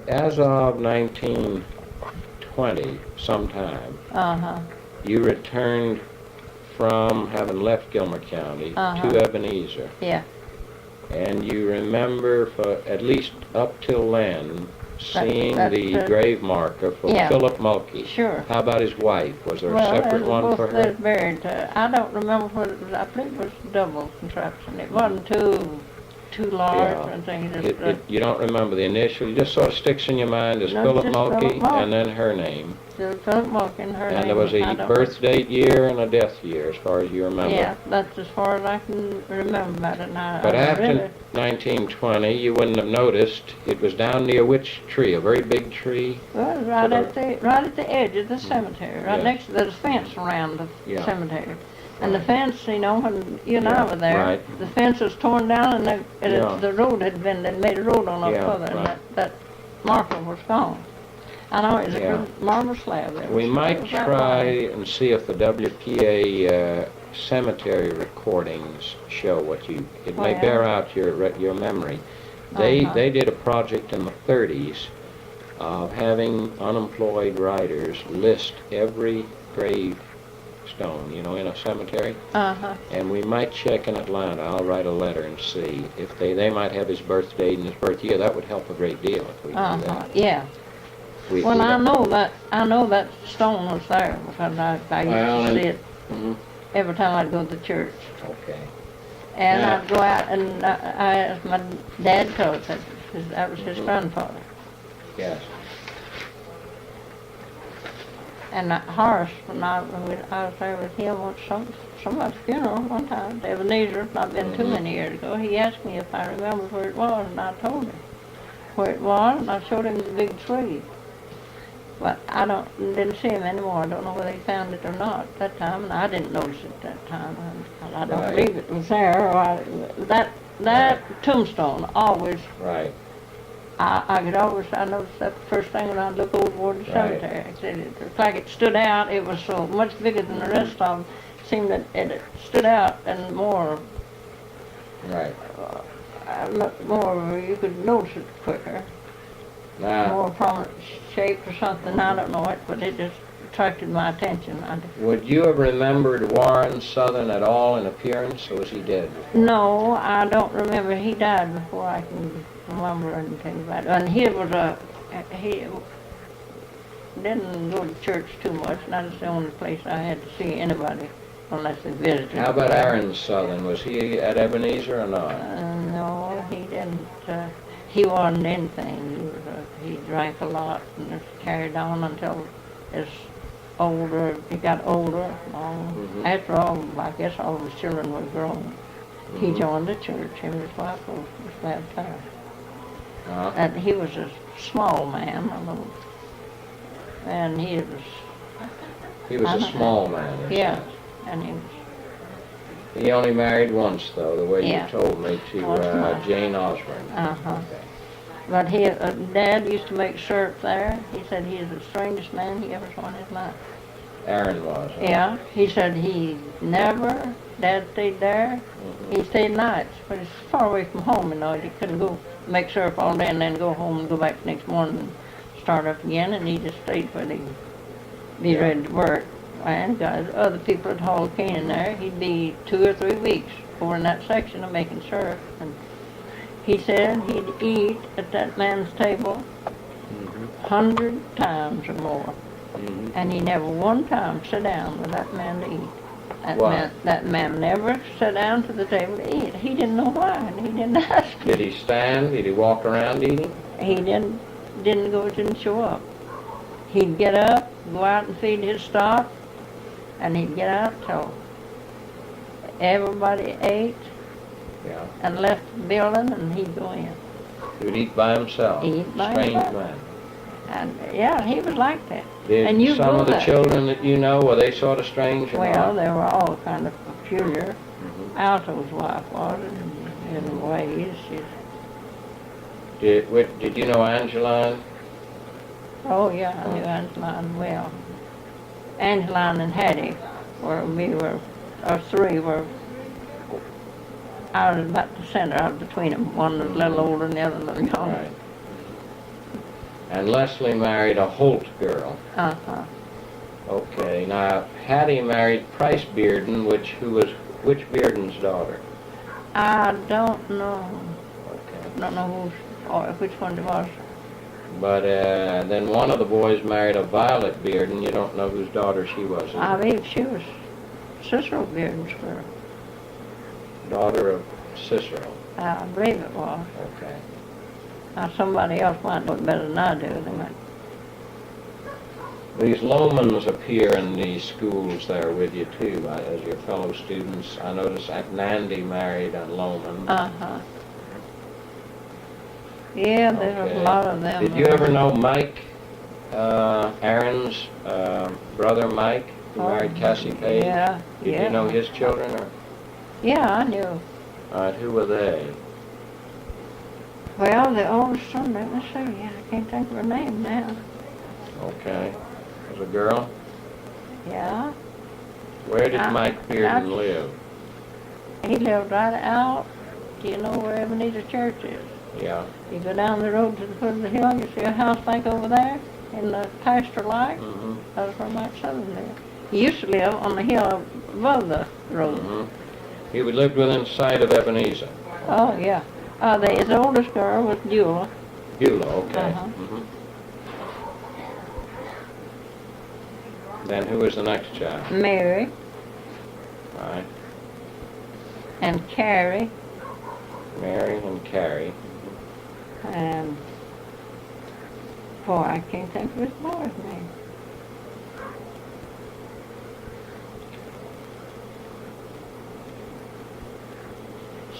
as of 1920, sometime, Uh-huh. you returned from having left Gilmer County Uh-huh. to Ebenezer. Yeah. And you remember, for at least up till then, seeing That- the grave marker for yeah. Philip Mulkey. Sure. How about his wife? Was there a Well, separate one for they're her? buried. I don't remember what it was. I believe it was double contraption. It wasn't too large. Yeah. I think You don't remember the initial, it just sort of sticks in your mind as No, Philip just Philip Mulkey Mulkey. and then her name. Philip Mulkey and her And name. there was I a don't- birth date year and a death year, as far as you remember. Yeah, that's as far as I can remember about it now. But I after really, 1920, you wouldn't have noticed, it was down near which tree? A very big tree? well, it was right at the edge of the cemetery, right Yeah. next to the fence around the Yeah. cemetery. And the Right. fence, you know, when you and I Yeah, were there, right. the fence was torn down and Yeah. the road had been, they made a road on up Yeah, further, and right. that marker was gone. I know it was Yeah. a good marble slab there. We It might was that try wide. and see if the WPA cemetery recordings show what you, it may Well. bear out your memory. They Uh-huh. did a project in the 30s of having unemployed writers list every gravestone, you know, in a cemetery. Uh-huh. And we might check in Atlanta. I'll write a letter and see if they might have his birth date and his birth year. That would help a great deal if we do Uh-huh, that. yeah. We- Well, we I don't- know that stone was there because I Well, used to see it Mhm. every time I'd go to church. Okay. And Yeah. I'd go out and I asked my dad told us that was his grandfather. Yes. And Horace, when I was there with him at somebody's funeral one time, Ebenezer, not been too many years ago, he asked me if I remembered where it was, and I told him where it was, and I showed him the big tree. But I didn't see him anymore. I don't know whether he found it or not at that time, and I didn't notice it at that time. And I don't Right. believe it was there. That tombstone always, Right. I noticed that the first thing when I look over the Right. cemetery. It looked like it stood out. It was so much bigger than the rest of them. Seemed that it stood out and more, Right. you could notice it quicker. Now, More prominent shape or something. I don't know it, but it just attracted my attention. would you have remembered Warren Southern at all in appearance, or was he dead? No, I don't remember. He died before I can remember anything about it. And he didn't go to church too much. And that's the only place I had to see anybody unless they visited. How about Aaron Southern? Was he at Ebenezer or not? No, he didn't. He wasn't anything. He drank a lot and just carried on until he got older. Mhm. After all, I guess all of his children were grown. He Mhm. joined the church. Him and his wife was baptized. Uh-huh. And he was a small man, and he was, He was a small man. in a yeah, sense. and he was, He only married once, though, the way Yeah. you told me, to Once more. Jane Osborne. uh-huh. Okay. But Dad used to make syrup there. He said he is the strangest man he ever saw in his life. Aaron was. Huh? Yeah, he said Dad stayed there. Mhm. He stayed nights, but it's far away from home, you know. He couldn't go make syrup all day and then go home and go back the next morning and start up again, and he just stayed where he'd be Yeah. ready to work. And got other people at haul cane in there. He'd be 2 or 3 weeks over in that section of making syrup. And he said he'd eat at that man's table Mhm. 100 times or more. Mhm. And he never one time sat down with that man to eat. Why? That man never sat down to the table to eat. He didn't know why, and he didn't ask. Did he stand? Did he walk around eating? He didn't show up. He'd get up, go out and feed his stock, and he'd get out till everybody ate Yeah. and left the building, and he'd go in. He would eat by himself. Eat by Strange himself. man. And yeah, he was like that. Did And you some go of the there. children that you know, were they sort of strange or Well, not? they were all kind of peculiar. Mhm. Alto's wife was in ways. Did you know Angeline? Oh yeah, I knew Angeline well. Angeline and Hattie three were. I was about the center. I was between them. One was a little older and the other a little younger. Right. And Leslie married a Holt girl. Uh-huh. Okay, now Hattie married Price Bearden, which Bearden's daughter? I don't know. Okay. Don't know which one it was. But then one of the boys married a Violet Bearden. You don't know whose daughter she was? I believe she was Cicero Bearden's girl. Daughter of Cicero. I believe it was. Okay. Now somebody else might know it better than I do. They might. These Lomans appear in these schools there with you too, as your fellow students. I noticed that Nandy married a Loman. Uh-huh. Yeah, there's a lot of them. Did you ever know Mike, Aaron's brother Mike, who married Cassie Page? Yeah. Did you know his children? Or? Yeah, I knew. All right, who were they? Well, the oldest son, let me see. I can't think of her name now. Okay. Was a girl? Yeah. Where did Mike Bearden live? He lived right out. Do you know where Ebenezer Church is? Yeah. You go down the road to the foot of the hill, you see a house like over there in the pasture like. Mm-hmm. That's where Mike Southern lived. He used to live on the hill above the road. Mm-hmm. He lived within sight of Ebenezer. Oh, yeah. His oldest girl was Beulah. Beulah, okay. Uh-huh. Mm-hmm. Then who was the next child? Mary All right. and Carrie Mary and Carrie. and, boy, I can't think of his boy's name.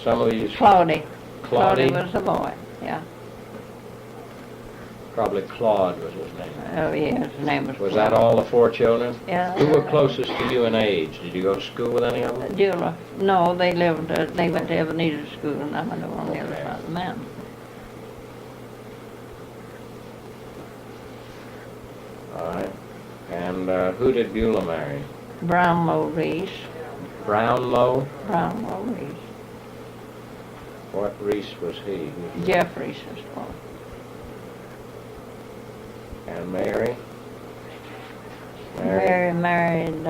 Some of these... Claudie. Claudie? Was the boy, yeah. Probably Claude was his name. Oh, yeah, his name was Was that all the 4 children? Yeah. Who were closest to you in age? Did you go to school with any of them? Beulah. No, they went to Ebenezer School, and I went over on the other Okay. side of the mountain. All right. And who did Beulah marry? Brownlow Reese. Brownlow? Brownlow Reese. What Reese was he? Jeff Reese's boy. And Mary? Mary married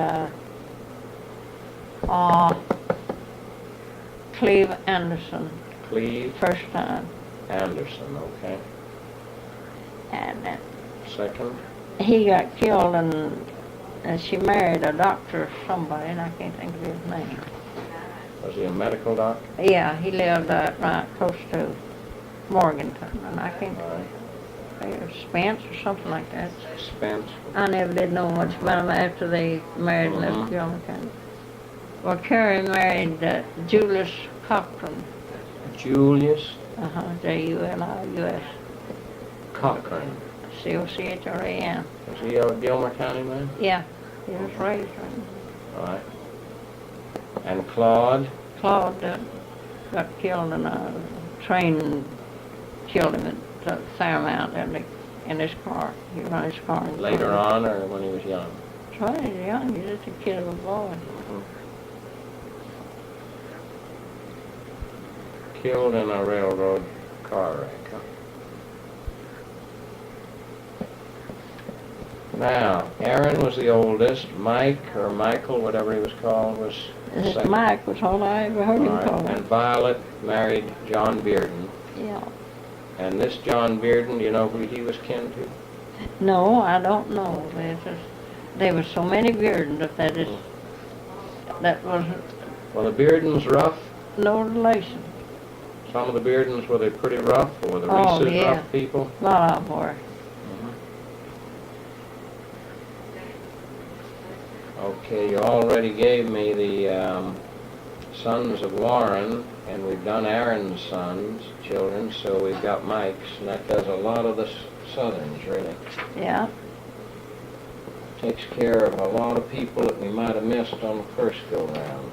Cleve Anderson. Cleve First time. Anderson, okay. And Second? he got killed, and she married a doctor or somebody, and I can't think of his name. Was he a medical doctor? Yeah, he lived right close to Morganton, and I can't All right. Spence or something like that. Spence? I never did know much about them after they married and left Gilman County. Well, Carrie married Julius Cochran. Julius Julius Cochran. Cochran. Was he a Gilmer County man? Yeah, he was raised right. All right. And Claude? Claude got killed in a train, killed him at Fairmount in his car. He run his car. Later on, or when he was young? When he was young, he was just a kid of a boy. Killed in a railroad car wreck, huh? Now, Aaron was the oldest. Mike, or Michael, whatever he was called, was second. Mike was all I ever heard him All right. called. And Violet married John Bearden. Yeah. And this John Bearden, do you know who he was kin to? No, I don't know. There were so many Beardens that wasn't Well, the Beardens rough. no relation. Some of the Beardens, were they pretty rough, or were the Oh, Reeses yeah. rough people? A lot of them were. Okay, you already gave me the sons of Warren, and we've done Aaron's children, so we've got Mike's, and that does a lot of the Southerns, really. Yeah. Takes care of a lot of people that we might have missed on the first go-round.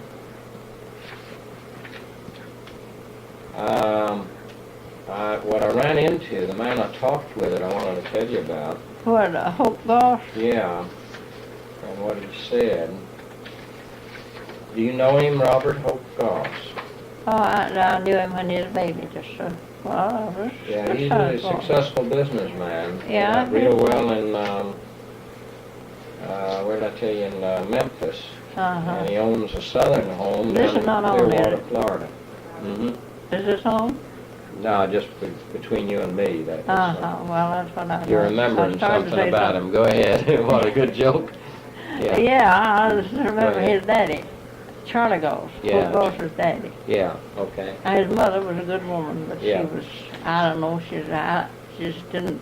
What I ran into, the man I talked with it, I wanted to tell you about. What, Hope Goss? Yeah, and what he said. Do you know him, Robert Hope Goss? Oh, I knew him when he was a baby, just Well, Yeah, he's a successful businessman. Yeah, Real well in, where did I tell you, in Memphis. Uh-huh. And he owns a southern home This down is not in on Clearwater, there. Florida. Is this on? No, just between you and me. That was, Uh-huh, well, that's what I you're know. remembering I was trying to something say about him. Go ahead. What a good joke. Yeah. Yeah, I just remember ahead. his daddy, Charlie Goss, Yeah. Goss's daddy. Yeah, okay. Now, his mother was a good woman, but Yeah. she was, I don't know, she just didn't,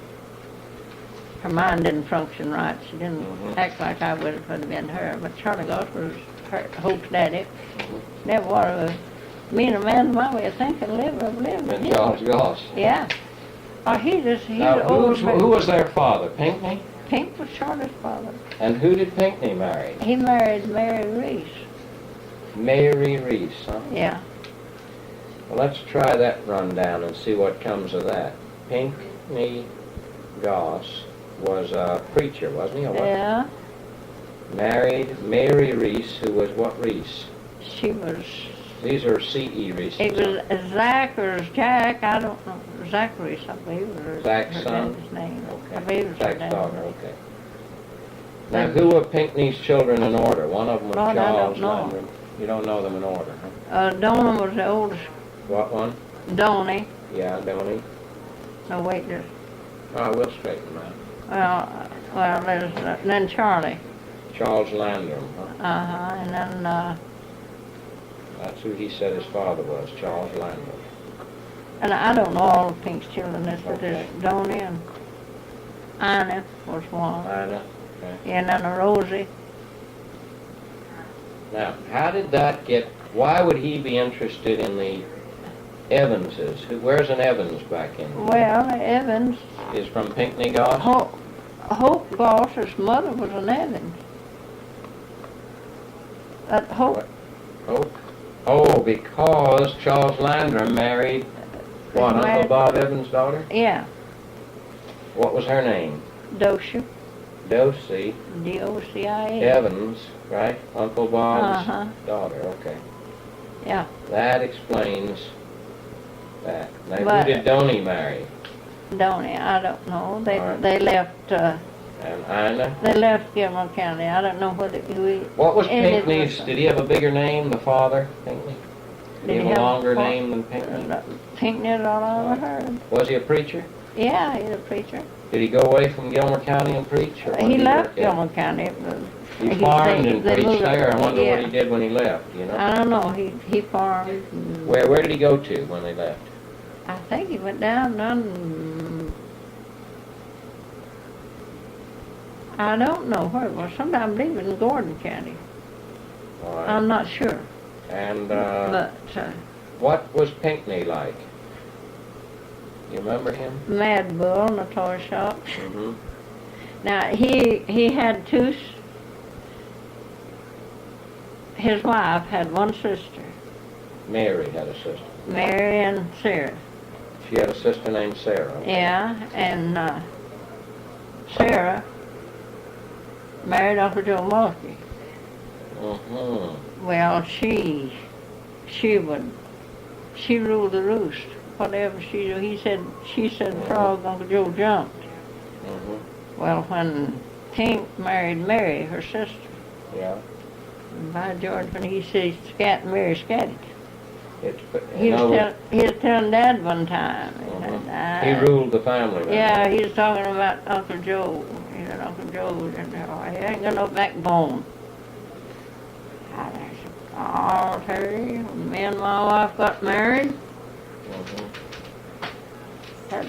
her mind didn't function right. She didn't act like I would if it had been her. But Charlie Goss was her Hope's daddy. Never was a meaner man, my way of thinking, lived. And Charles Goss. Yeah. Oh, he's Now, old. who was their father? Pinckney? Pink was Charlie's father. And who did Pinckney marry? He married Mary Reese. Mary Reese, huh? Yeah. Well, let's try that rundown and see what comes of that. Pinckney Goss was a preacher, wasn't he? Or what? Yeah. Married Mary Reese, who was what Reese? She was. These are C.E. Reese's. It was Zach or Jack, I don't know. Zach Reese, I believe, was her Zach's son? dad's name. I Okay. believe it was her Zach's dad's daughter, name. okay. Now, who were Pinckney's children in order? One of them was Lord, I don't Charles know. Landrum. You don't know them in order, huh? Donna was the oldest. What one? Donnie. Yeah, Donnie. No, wait, there's, Oh, we'll straighten them out. well, there's, then Charlie. Charles Landrum, huh? And then, That's who he said his father was, Charles Landrum. and I don't know all of Pink's children, but there's Donnie and Ina was one. Ina, okay. And then Rosie. Now, how did that get, why would he be interested in the Evanses? Where's an Evans back in? Well, Evans, Is from Pinckney Goss? Hope Goss's mother was an Evans. That Hope. Oh, because Charles Landrum married, what, Uncle Bob Evans' daughter? Yeah, What was her name? Docia, Docie D-O-C-I-A. Evans, right? Uncle Bob's Uh-huh. daughter, okay. Yeah, That explains that. Now, But- who did Donnie marry? Donnie, I don't know. They All right. they left And Ina? they left Gilmore County. I don't know whether we. What was ended Pinckney's, with- did he have a bigger name, the father, Pinckney? Did he have a longer name than Pinckney? Pinckney is all I ever heard. Was he a preacher? Yeah, he's a preacher. Did he go away from Gilmer County and preach? Or what He did left work at? Gilmore County. He farmed and they preached moved- there. I wonder what yeah. he did when he left, you know? I don't know. He farmed. And Where did he go to when they left? I think he went down. I don't know where it was. Sometime leaving Gordon County. All right. I'm not sure. And But what was Pinckney like? You remember him? Mad Bull in the toy shop. Mm-hmm. Now he had two. His wife had one sister, Mary had a sister. Mary and Sarah. She had a sister named Sarah. Yeah, and Sarah married Uncle Joe Mulkey. Mm-hmm. Well, she ruled the roost. Whatever she said frog, Uncle Joe jumped. Mm-hmm. Well, when Pink married Mary, her sister, Yeah. by George, when he said scat, Mary scatted. He No, was telling Dad one time. he ruled the family. then. Yeah, he was talking about Uncle Joe. He said Uncle Joe, he ain't got no backbone. I said, I'll tell you, when me and my wife got married, Mhm. said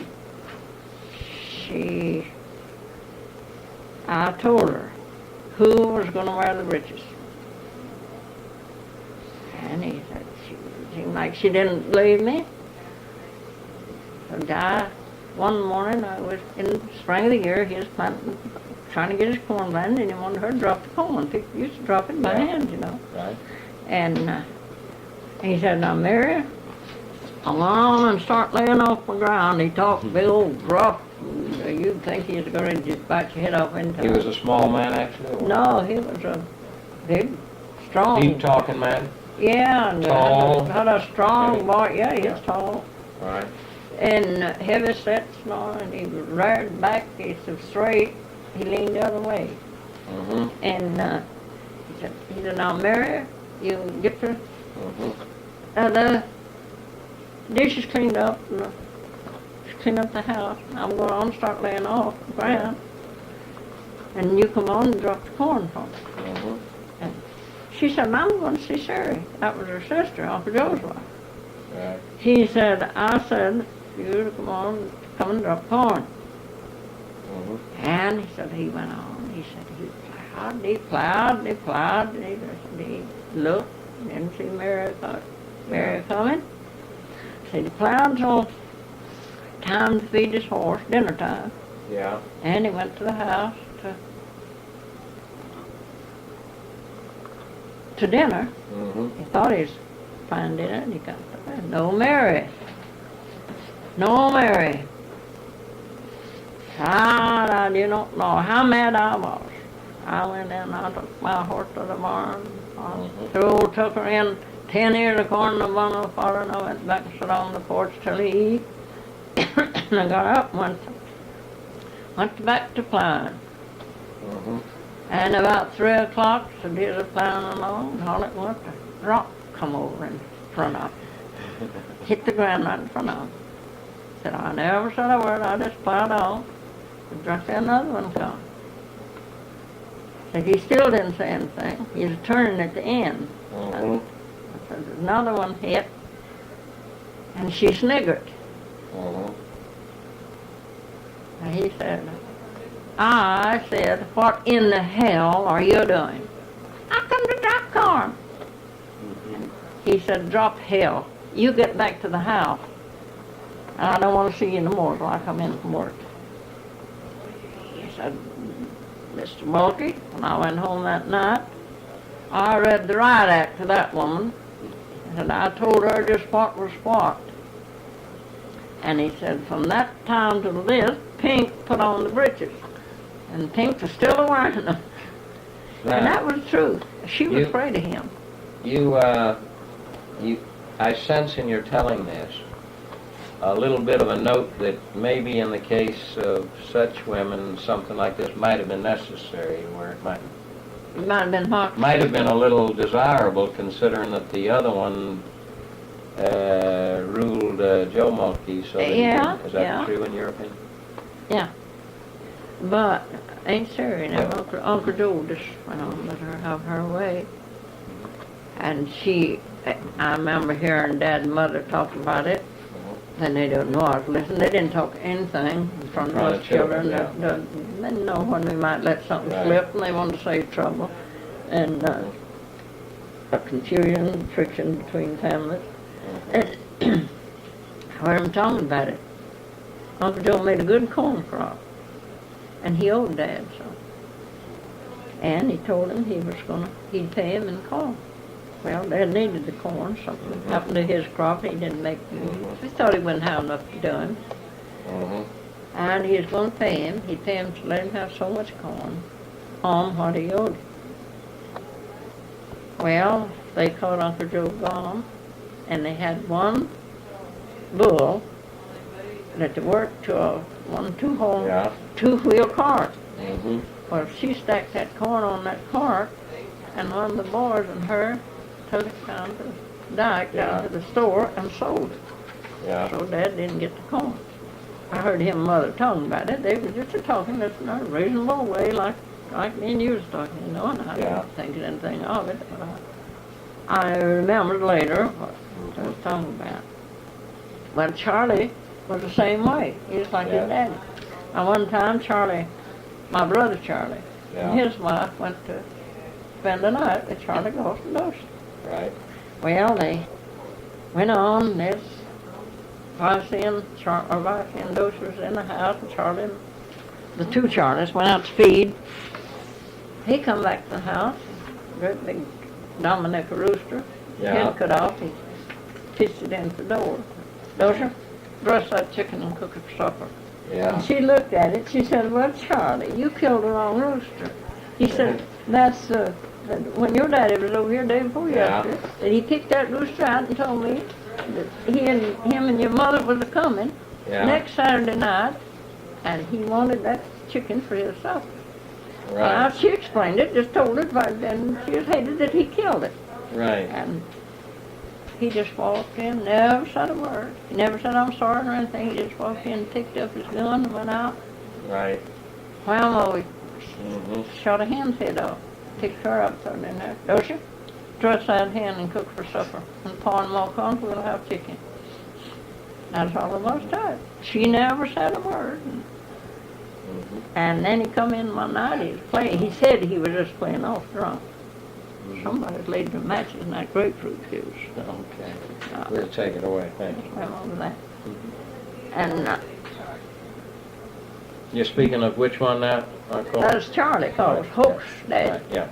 I told her who was going to wear the breeches. And he said, she seemed like she didn't believe me. So one morning, I was in the spring of the year, he was planting, trying to get his corn planted, and he wanted her to drop the corn. People used to drop it by Yeah. hand, you know. Right. And he said, now, Mary, come on and start laying off the ground. He talked big old rough. You'd think he was going to just bite your head off into He was a small man, actually? or- No, he was a big, strong. Deep talking man? Yeah, and Tall. had a strong boy. Yeah, he was tall. Right. And heavy set snore, and he reared back, he said straight, he leaned the other way. Mm-hmm. And he said, now Mary, you get the, Mm-hmm. the dishes cleaned up, and clean up the house. I'm going on and start laying off the ground. And you come on and drop the corn for me. Mm-hmm. And she said, I'm going to see Sherry. That was her sister, Uncle Joe's wife. Right. He said, I said, you to come and drop corn. Mm-hmm. And he said, he went on. He said, he plowed, he looked, didn't see Mary coming. Said he plowed till time to feed his horse, dinner time. Yeah. And he went to the house to dinner. Mm-hmm. He thought he was fine dinner, and he got there. No Mary. No Mary. I do not know how mad I was. I went in, I took my horse to the barn, I threw old Tucker in 10 ears of corn in a bundle for her, and I went back and sat on the porch till he eat. And I got up and went back to plowing. Mm-hmm. And about 3 o'clock, so did the plowing along, and all at once a rock come over in front of him. Hit the ground right in front of him. Said, I never said a word, I just plowed on. And just another one come. Said he still didn't say anything. He was turning at the end. Mm-hmm. I said, there's another one hit. And she sniggered. Mm-hmm. And he said, I said, what in the hell are you doing? I come to drop corn. Mm-hmm. He said, drop hell. You get back to the house. And I don't want to see you no more till I come in from work. He said, Mr. Mulkey, when I went home that night, I read the riot act to that woman. And I told her just what was what. And he said, from that time to this, Pink put on the breeches. And Pink was still wearing them. Now, And that was true. She was you- afraid of him. I sense in your telling this a little bit of a note that maybe in the case of such women, something like this might have been necessary, where it might It might have been what? have been a little desirable, considering that the other one ruled Joe Mulkey. So that Yeah, is that yeah. true in your opinion? Yeah. But ain't Sherry now. Yeah. Uncle Joe just went on and let her have her way. And I remember hearing Dad and Mother talk about it. And they don't know I was listening. They didn't talk anything in front of us children. yeah. They didn't know when we might let something Right. slip, and they wanted to save trouble. And a confusion, friction between families. And I heard them talking about it. Uncle Joe made a good corn crop. And he owed Dad some. And he told him he'd pay him in corn. Well, Dad needed the corn. Something happened to his crop. He didn't make he thought he wouldn't have enough to do him. Mm-hmm. And he was going to pay him. He'd pay him to let him have so much corn on what he owed him. Well, they caught Uncle Joe gone, and they had one bull that worked to a Yeah. two-wheel cart. Mm-hmm. Well, she stacked that corn on that cart, and one of the boys and her took it down to the dike, down to the store, and sold it. Yeah. So Dad didn't get the corn. I heard him and Mother talking about it. They were just talking in a reasonable way, like me and you was talking, you know, and I didn't think anything of it. But I remembered later what they was talking about. Well, Charlie was the same way. He was like his daddy. And one time, Charlie, my brother Charlie, and his wife went to spend the night at Charlie Goss and Dawson. Right. Well, they went on. This wife and Dawson was in the house, and Charlie and the two Charlies went out to feed. He come back to the house, great big Dominica rooster, head cut off. He pitched it into the door. Dawson, dress that chicken and cook it for supper. Yeah. And she looked at it. She said, well, Charlie, you killed the wrong rooster. He said, that's when your daddy was over here the day before yesterday, that he picked that rooster out and told me that him and your mother was coming, Yeah. next Saturday night, and he wanted that chicken for his supper. Right. She explained it, just told it, but then she just hated that he killed it. Right. And he just walked in, never said a word. He never said I'm sorry or anything. He just walked in, picked up his gun, and went out. Right. Well, we Mm-hmm. shot a hen's head off, picked her up, threw it in there. Don't you? Dress that hen and cook for supper. And Pa and Ma comes, we'll have chicken. That's all there was to it. She never said a word. Mm-hmm. And then he come in one night, he was playing. He said he was just playing off drunk. Somebody's laid the matches in that grapefruit juice. Okay. We'll take it away. Thank you. Went over that. And You're speaking of which one now, Uncle? that's Charlie called Hope's dad. Right, yeah.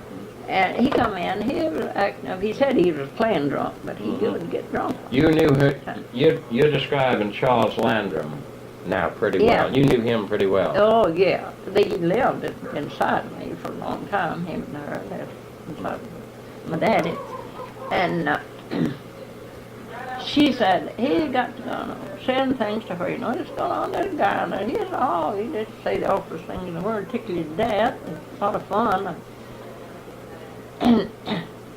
And he come in, he was acting up. He said he was playing drunk, but he couldn't get drunk. You knew her, you're describing Charles Landrum now pretty well. Yeah. You knew him pretty well. Oh, yeah. They lived inside me for a long time, him and her. That's inside my daddy. And she said, he got to go saying things to her, you know, it's going on, this guy, and he just say the awfulest things in the world, tickle his dad, and a lot of fun. And,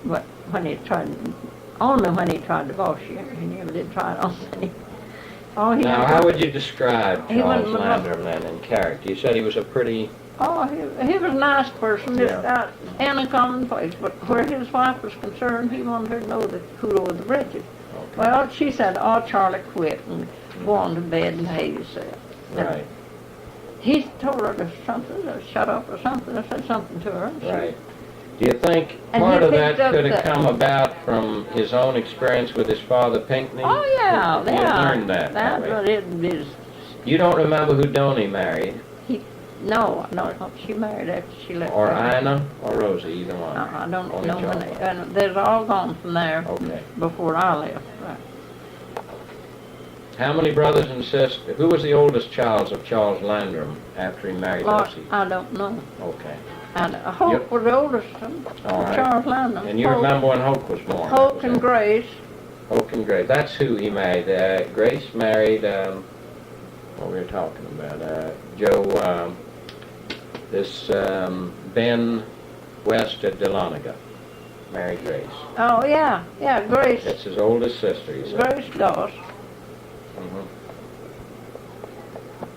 but when he tried, only when he tried to divorce you, he never did try it on me. Oh, Now, how would you describe He Charles wasn't- Landrum then in character? You said he was a pretty, Oh, he was a nice person, just Yeah. out in a common place. But where his wife was concerned, he wanted her to know the hood over the bridges. Well, she said, oh, Charlie, quit and go on to bed and behave yourself. And right, he told her to something, to shut up or something, or said something to her. And she- right. Do you think And part he of that picked up could have the- come about from his own experience with his father, Pinckney? Oh, yeah, You yeah. learned that. That's way. what it is. You don't remember who Donnie married? No, she married after she left. Or her. Ina or Rosie, either one? No, I don't Only know when Charles. they, and they're all gone from there Okay. before I left. Right. How many brothers and sisters? Who was the oldest child of Charles Landrum after he married Lord, Lucy? I don't know. Okay. And Hope was the oldest one, All right. Charles Landon. And you remember when Hope was born? Hope and Grace. Hope and Grace. That's who he married. Grace married, what we were talking about, Joe, Ben West at Dahlonega. Married Grace. Oh, yeah, Grace. That's his oldest sister, he said. Grace Doss. Mhm.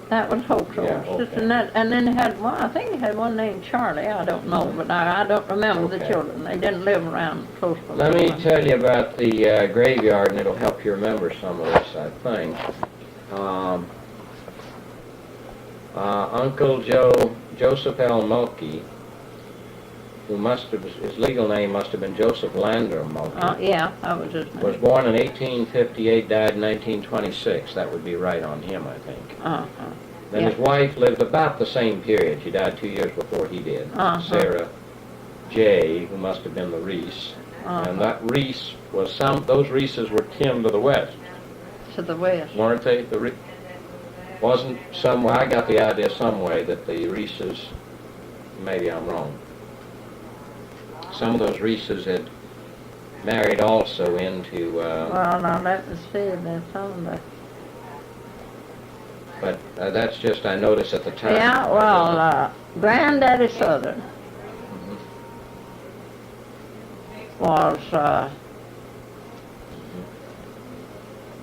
That was Hope's Yeah, oldest sister. okay. And then he had one, I think he had one named Charlie. I don't know, but I don't remember the Okay. children. They didn't live around close by. Let me tell you about the graveyard, and it'll help you remember some of this, I think. Uncle Joseph L. Mulkey, who his legal name must have been Joseph Landrum Mulkey, Yeah, that was his was name. born in 1858, died in 1926. That would be right on him, I think. Uh-huh. Then Yeah. his wife lived about the same period. She died 2 years before he did. Uh-huh. Sarah J., who must have been the Reese. And that Reese was those Reeses were kin to the West, To the west. weren't they? Wasn't I got the idea some way that the Reeses, maybe I'm wrong, some of those Reeses had married also into, Well, now that was said, that's some of the... but that's just, I noticed at the time. Yeah, well, Granddaddy Southern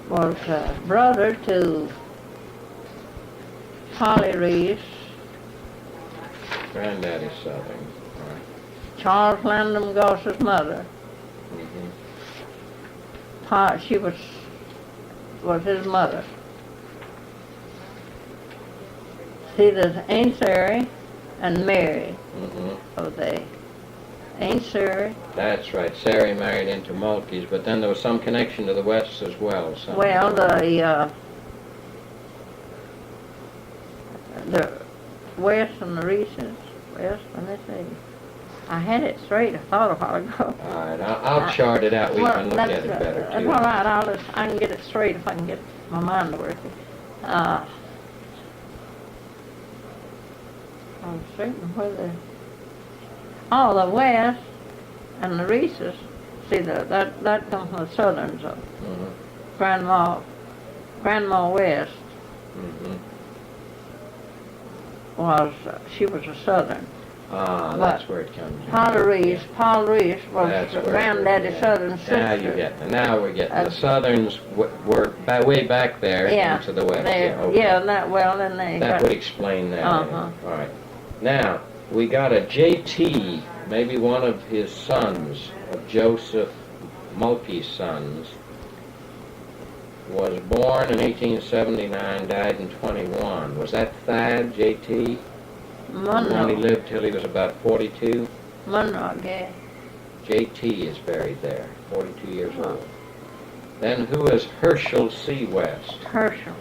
was brother to Polly Reese, Granddaddy Southern. Right. Charles Landon Goss's mother. Mhm. She was his mother. See, there's Aunt Sarah and Mary. Mhm. Oh, they. Aunt Sarah. That's right. Sarah married into Mulkey's, but then there was some connection to the Wests as well. Well, the West and the Reeses. West, let me see. I had it straight. I thought a while ago. All right, I'll chart it out. We can look at it better That's too. all right. I can get it straight if I can get my mind to work. I'm certain whether. Oh, the West and the Reeses. See, that comes from the Southerns. Mhm. Grandma West Mm-hmm. She was a Southern. Ah, that's where it comes in. Polly Reese was That's where it Granddaddy is. Southern's sister. Now we're getting, the Southerns were way back there into the west. Yeah, then they that would explain that. Uh-huh. All right. Now, we got a J.T., maybe one of his sons, of Joseph Mulkey's sons, was born in 1879, died in 21. Was that Thad, J.T.? Monroe. When he lived till he was about 42? Monroe, yeah. J.T. is buried there, 42 years old. Then who is Herschel C. West? Herschel.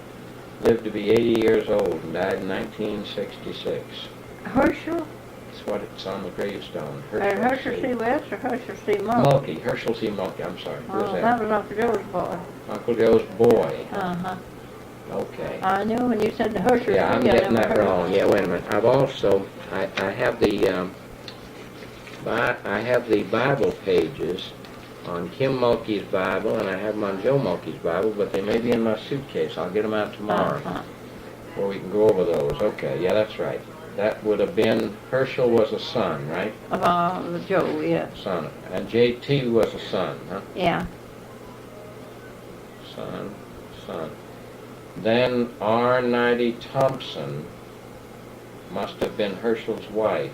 Lived to be 80 years old and died in 1966. Herschel? That's what it's on the gravestone. Herschel C. West or Herschel C. Mulkey? Mulkey. Herschel C. Mulkey, I'm sorry. Who was That was Uncle Joe's boy. Uncle Joe's boy. Uh-huh. Okay. I knew when you said the Herschel. Yeah, I'm getting that wrong. Yeah, wait a minute. I've also, I have the Bible pages on Kim Mulkey's Bible, and I have them on Joe Mulkey's Bible, but they may be in my suitcase. I'll get them out tomorrow, where we can go over those. Okay, yeah, that's right. That would have been, Herschel was a son, right? Joe, yeah. Son. And J.T. was a son, huh? Yeah. Son. Then R. Thompson must have been Herschel's wife,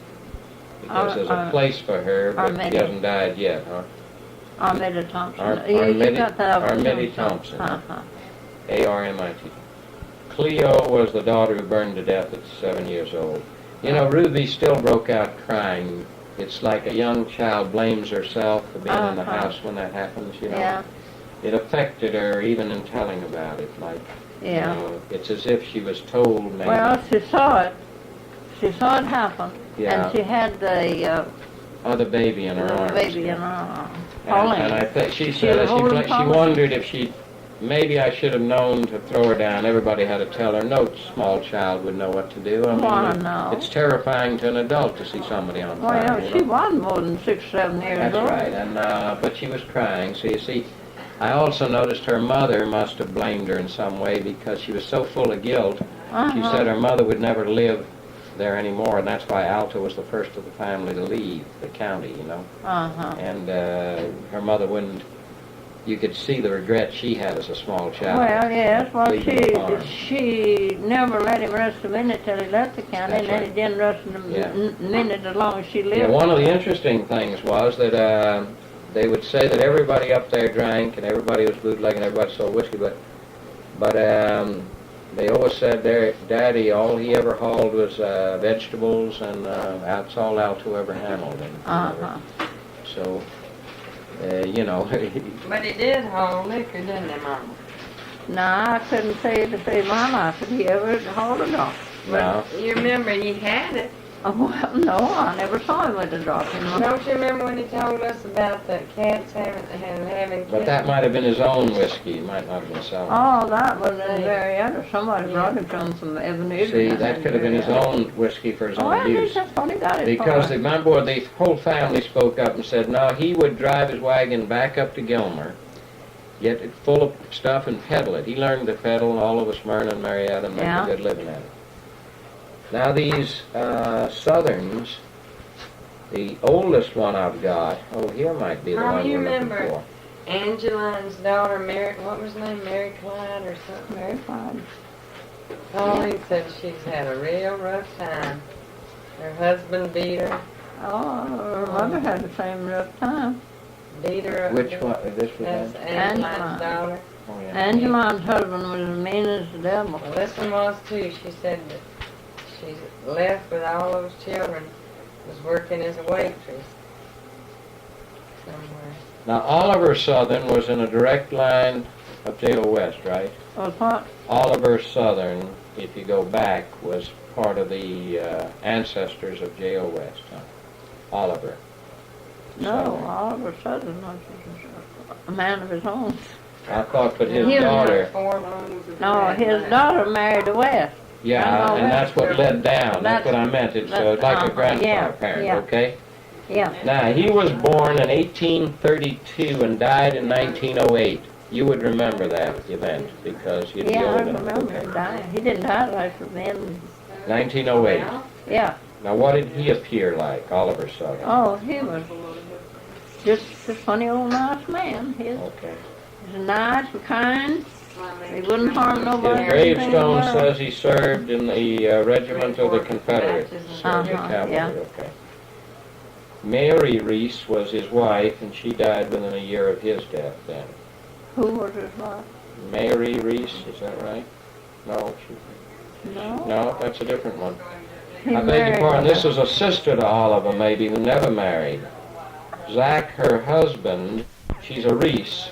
because there's a place for her, but she hasn't died yet, huh? Armida Thompson. Armida Thompson. A-R-M-I-T. Cleo was the daughter who burned to death at 7 years old. You know, Ruby still broke out crying. It's like a young child blames herself for being in the house when that happens, you know. Yeah. It affected her even in telling about it. Like, yeah. You know, it's as if she was told maybe. Well, she saw it. She saw it happen. Yeah. And she had the other baby in her arms. Baby in her arms. And I think she said she wondered if maybe I should have known to throw her down. Everybody had to tell her. No small child would know what to do. I mean, no. It's terrifying to an adult to see somebody on fire. Well, she wasn't more than 6, 7 years old. That's right. And but she was crying. So you see, I also noticed her mother must have blamed her in some way because she was so full of guilt. She said her mother would never live there anymore, and that's why Alta was the first of the family to leave the county, you know. And her mother wouldn't. You could see the regret she had as a small child. Well, yes. Well, she never let him rest a minute till he left the county, That's and then right. he didn't rest a minute as long as she lived. Yeah, one of the interesting things was that they would say that everybody up there drank, and everybody was bootlegging, everybody sold whiskey, but they always said their daddy, all he ever hauled was vegetables, and that's all Alto ever handled. So, you know. But he did haul liquor, didn't he, Mama? No, I couldn't say to save my life that he ever hauled a drop. No. You remember he had it. Oh, well, no, I never saw him with a drop. Don't you remember when he told us about the cats having But that might have been his own whiskey. It might not have been selling. Oh, that was in very under. Somebody brought him from Ebenezer. See, that could have been his own whiskey for his own use. That's what he got it Because for. remember, the whole family spoke up and said, no, he would drive his wagon back up to Gilmer, get it full of stuff and peddle it. He learned to peddle all over Smyrna and Marietta and make a good living at it. Now these Southerns, the oldest one I've got, here might be the one we're looking for. Angeline's daughter, Mary, what was her name, Mary Clyde or something? Very fine. Pauline said she's had a real rough time. Her husband beat her. Oh, her mother had the same rough time. Beat her up. Which one? This was That's Angeline's daughter. Oh, yeah. Angeline's husband was as mean as the devil. Well, this one was too. She said that she left with all those children, was working as a waitress somewhere. Now, Oliver Southern was in a direct line of J.O. West, right? Was what? Oliver Southern, if you go back, was part of the ancestors of J.O. West. Huh? Oliver. No, Southern. Oliver Southern was a man of his own. I thought, but his He was daughter. No, his daughter married the West. Yeah, and that's what led down. That's what I meant. It's like a grandfather parent, yeah. okay? Yeah. Now, he was born in 1832 and died in 1908. You would remember that event because you'd be Yeah, old I enough. remember him dying. He didn't die like from then. 1908. Yeah. Now, what did he appear like, Oliver Southern? Oh, he was just a funny old nice man. He Okay. was nice and kind. He wouldn't harm His nobody. or anything in the gravestone world. says he served in the regiment of the Confederates. Uh-huh, Cavalry, yeah. okay. Mary Reese was his wife, and she died within a year of his death then. Who was his wife? Mary Reese, is that right? No, no, that's a different one. He I beg your married pardon, this her. is a sister to Oliver, maybe, who never married. Zach, her husband, she's a Reese,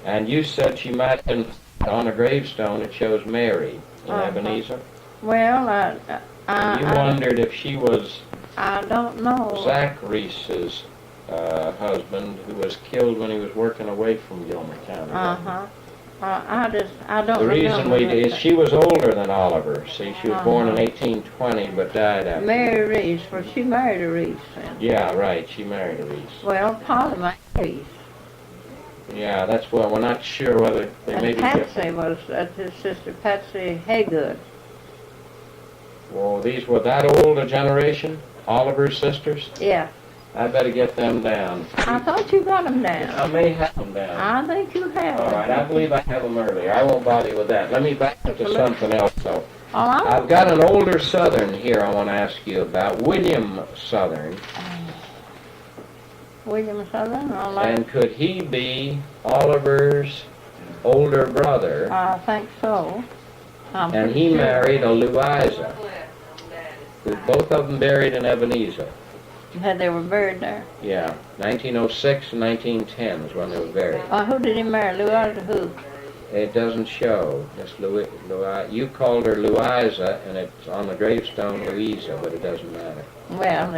and you said she might have been on a gravestone. It shows Mary in Uh-huh. Ebenezer. Well, And you wondered if she was I don't know. Zach Reese's husband, who was killed when he was working away from Gilmer County. Uh-huh. I don't The reason remember. we did is she was older than Oliver. See, she was born in Uh-huh. 1820, but died after. Mary Reese, well, she married a Reese then. Yeah, right. She married a Reese. Well, Polly married Reese. Yeah, that's well. We're not sure whether they may And be Patsy different. was, that's his sister, Patsy Haygood. Well, these were that old a generation. Oliver's sisters. Yeah. I better get them down. I thought you got them down. I may have them down. I think you have. All right, I believe I have them earlier. I won't bother you with that. Let me back up to something else, though. Oh, I've got an older Southern here I want to ask you about, William Southern. William Southern, all right. And could he be Oliver's older brother? I think so. I'm And pretty he sure. married a Louisa, who both of them buried in Ebenezer. That they were buried there. Yeah, 1906 and 1910 is when they were buried. Who did he marry? Louisa who? It doesn't show. Just you called her Louisa, and it's on the gravestone Louisa, but it doesn't matter. Well,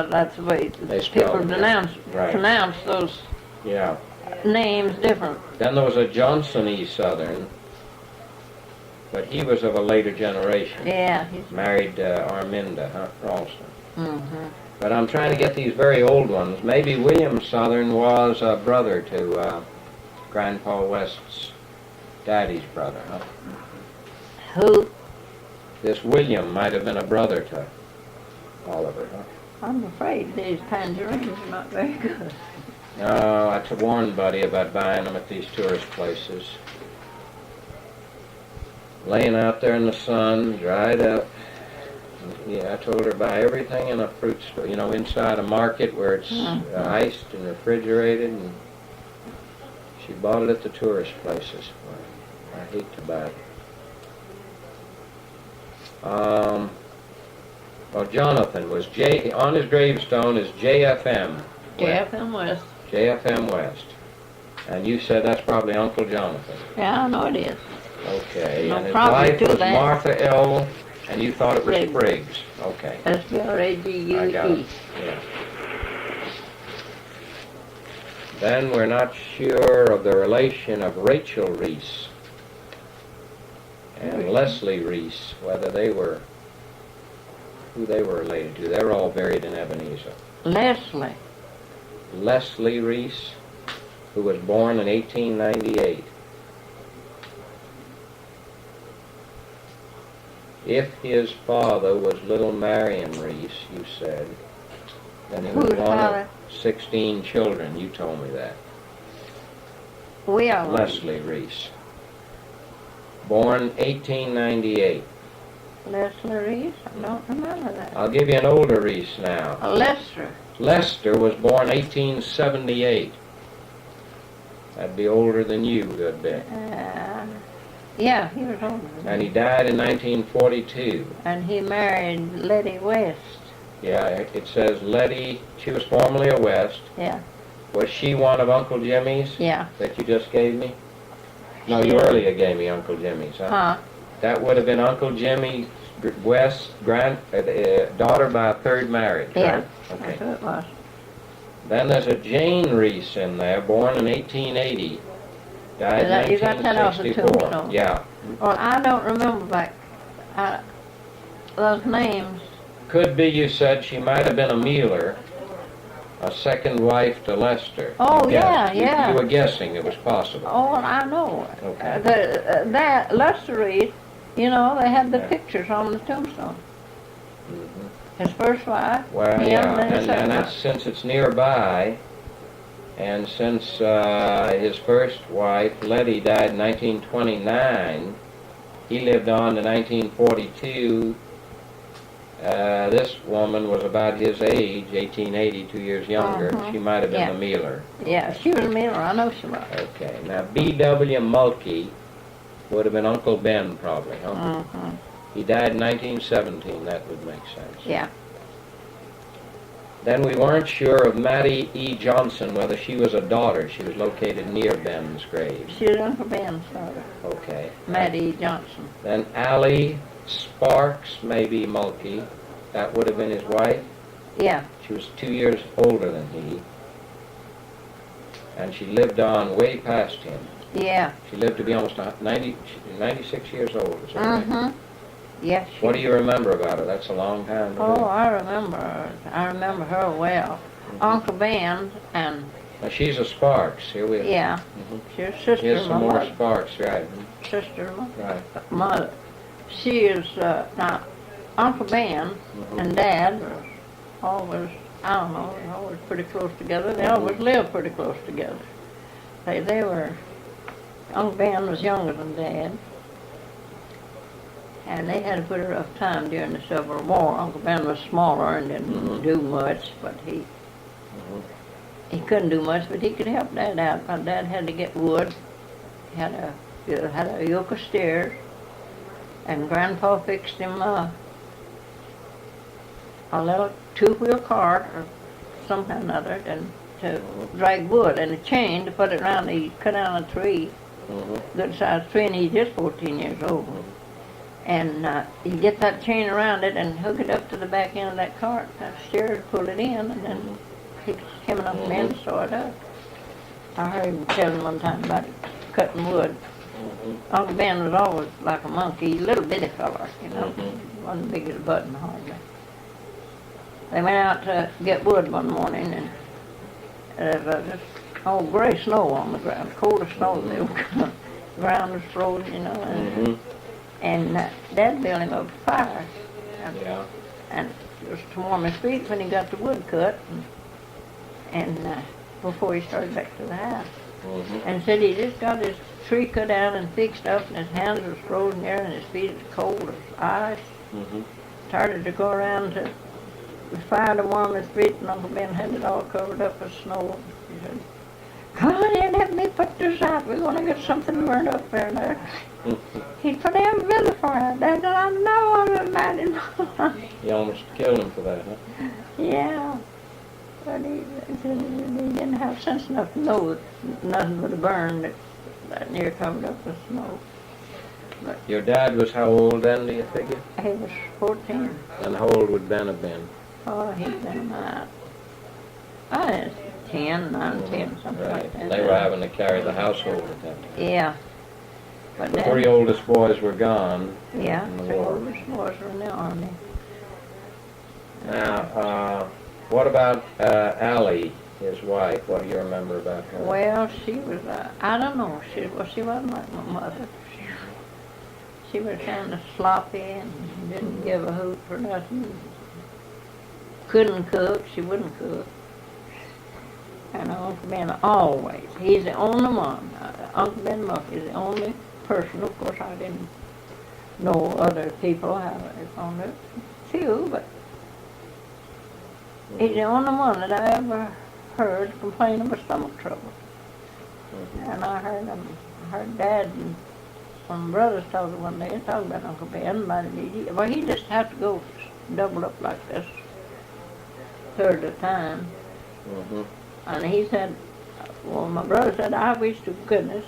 that's the way They spell people it, right. pronounce those Yeah. names different. Then there was a Johnson E. Southern, but he was of a later generation. Yeah, he's. Married Arminda Ralston. Mm-hmm. But I'm trying to get these very old ones. Maybe William Southern was a brother to Grandpa West's daddy's brother, huh? Who? This William might have been a brother to Oliver, huh? I'm afraid these tangerines are not very good. No, I warned Buddy about buying them at these tourist places. Laying out there in the sun, dried up. Yeah, I told her buy everything in a fruit store, inside a market where it's iced and refrigerated, and she bought it at the tourist places. I hate to buy it. Well, Jonathan was on his gravestone is JFM. JFM West. JFM West. And you said that's probably Uncle Jonathan. Yeah, I know it is. Okay. No And his problem wife to was that. Martha L. And you thought it was Spriggs. Spriggs. Okay. S-P-R-A-G-U-E. I got it. Yeah. Then we're not sure of the relation of Rachel Reese and Leslie Reese, who they were related to. They're all buried in Ebenezer. Leslie. Leslie Reese, who was born in 1898. If his father was little Marion Reese, you said, then he was Whose one father? of 16 children. You told me that. We are Leslie Reese. Born 1898. Leslie Reese? I don't remember that. I'll give you an older Reese now. Lester. Lester was born 1878. That'd be older than you a good bit. Yeah, he was older. And he died in 1942. And he married Lillie West. Yeah, it says Letty, she was formerly a West. Yeah, Was she one of Uncle Jimmy's yeah. that you just gave me? No, you Yeah. earlier gave me Uncle Jimmy's, huh? Huh? That would have been Uncle Jimmy West's daughter by a third marriage, Yeah, right? that's Okay. who it was. Then there's a Jane Reese in there, born in 1880. Died in You got that off the 1964. tombstone? Yeah. Well, I don't remember back those names. Could be, you said, she might have been a Mueller. a second wife to Lester. Oh, You guessed. yeah. You were guessing it was possible. Oh, I know. Okay. That Lester Reed, you know, they had the Yeah. pictures on the tombstone. Mhm. His first wife, Well, him, yeah, and his and second that's wife. since it's nearby, and since his first wife, Letty, died in 1929, he lived on to 1942. This woman was about his age, 1880, 2 years younger. Mhm. She might have been Yeah. the Mealer. Yeah, she was a Miller. I know she was. Okay, now B.W. Mulkey would have been Uncle Ben, probably, huh? Mm-hmm. He died in 1917, that would make sense. Yeah. Then we weren't sure of Mattie E. Johnson, whether she was a daughter. She was located near Ben's grave. She was Uncle Ben's daughter, Okay. Maddie Johnson. Then Allie Sparks, maybe Mulkey. That would have been his wife. Yeah. She was 2 years older than he. And she lived on way past him. Yeah. She lived to be almost 96 years old. Is that right? Mm-hmm. Yeah. She, What do you remember about her? That's a long time ago. Oh, I remember her. I remember her well. Uncle Ben and Now she's a Sparks. Here we yeah, Mhm. she was sister Here's of some my more mother. Sparks, right? Sister of Right. my mother. She is now Uncle Ben Mhm. and Dad were always, I don't know, they were always pretty close together. They always lived pretty close together. They were. Uncle Ben was younger than Dad. And they had a pretty rough time during the Civil War. Uncle Ben was smaller and didn't Mhm. do much, but Mhm. he couldn't do much, but he could help Dad out. My Dad had to get wood, had a yoke of steers, and Grandpa fixed him a little two-wheel cart or some kind or other, and to drag wood, and a chain to put it around. He cut down a tree, Mhm. good-sized tree, and he's just 14 years old. And you get that chain around it and hook it up to the back end of that cart. That steer pull it in, and then him and Uncle Ben saw it up. I heard him telling one time about cutting wood. Mhm. Uncle Ben was always like a monkey, little bitty fella, you know, Mhm. wasn't big as a button hardly. They went out to get wood one morning, and there was just all gray snow on the ground, coldest snow they were. The ground was frozen, you know. Mhm. And Dad built him up a fire. Yeah. And it was to warm his feet when he got the wood cut. And before he started back to the house. Mhm. And said he just got his tree cut out and fixed up, and his hands was frozen there, and his feet was cold as ice. Mhm. Started to go around to the fire to warm his feet, and Uncle Ben had it all covered up with snow. He said, "Come on in, let me put this out. We're going to get something burned up there." He put them together for us. Dad said, "I know I was mad at him." You almost killed him for that, huh? Yeah. But he didn't have sense enough to know that nothing would have burned that near covered up with snow. Your dad was how old then, do you figure? He was 14. And how old would Ben have been? Oh, he'd been I was 10, 9, 10, something like Right. that. They were having to carry the household at that time. Yeah. But The three oldest boys were gone. yeah, in the three war. oldest boys were in the army. Now, what about Allie, his wife? What do you remember about her? Well, she was, I don't know, she wasn't like my mother. She was kind of sloppy and didn't give a hoot for nothing. Couldn't cook, she wouldn't cook. And Uncle Ben always, he's the only one, Uncle Ben Murphy is the only person, of course I didn't know other people, how they found it, few, but he's the only one that I ever heard complain of a stomach trouble. And I heard Dad and some brothers talking one day, talking about Uncle Ben, about it. Well, he just had to go doubled up like this, third of the time. Mm-hmm. And he said, well, my brother said, I wish to goodness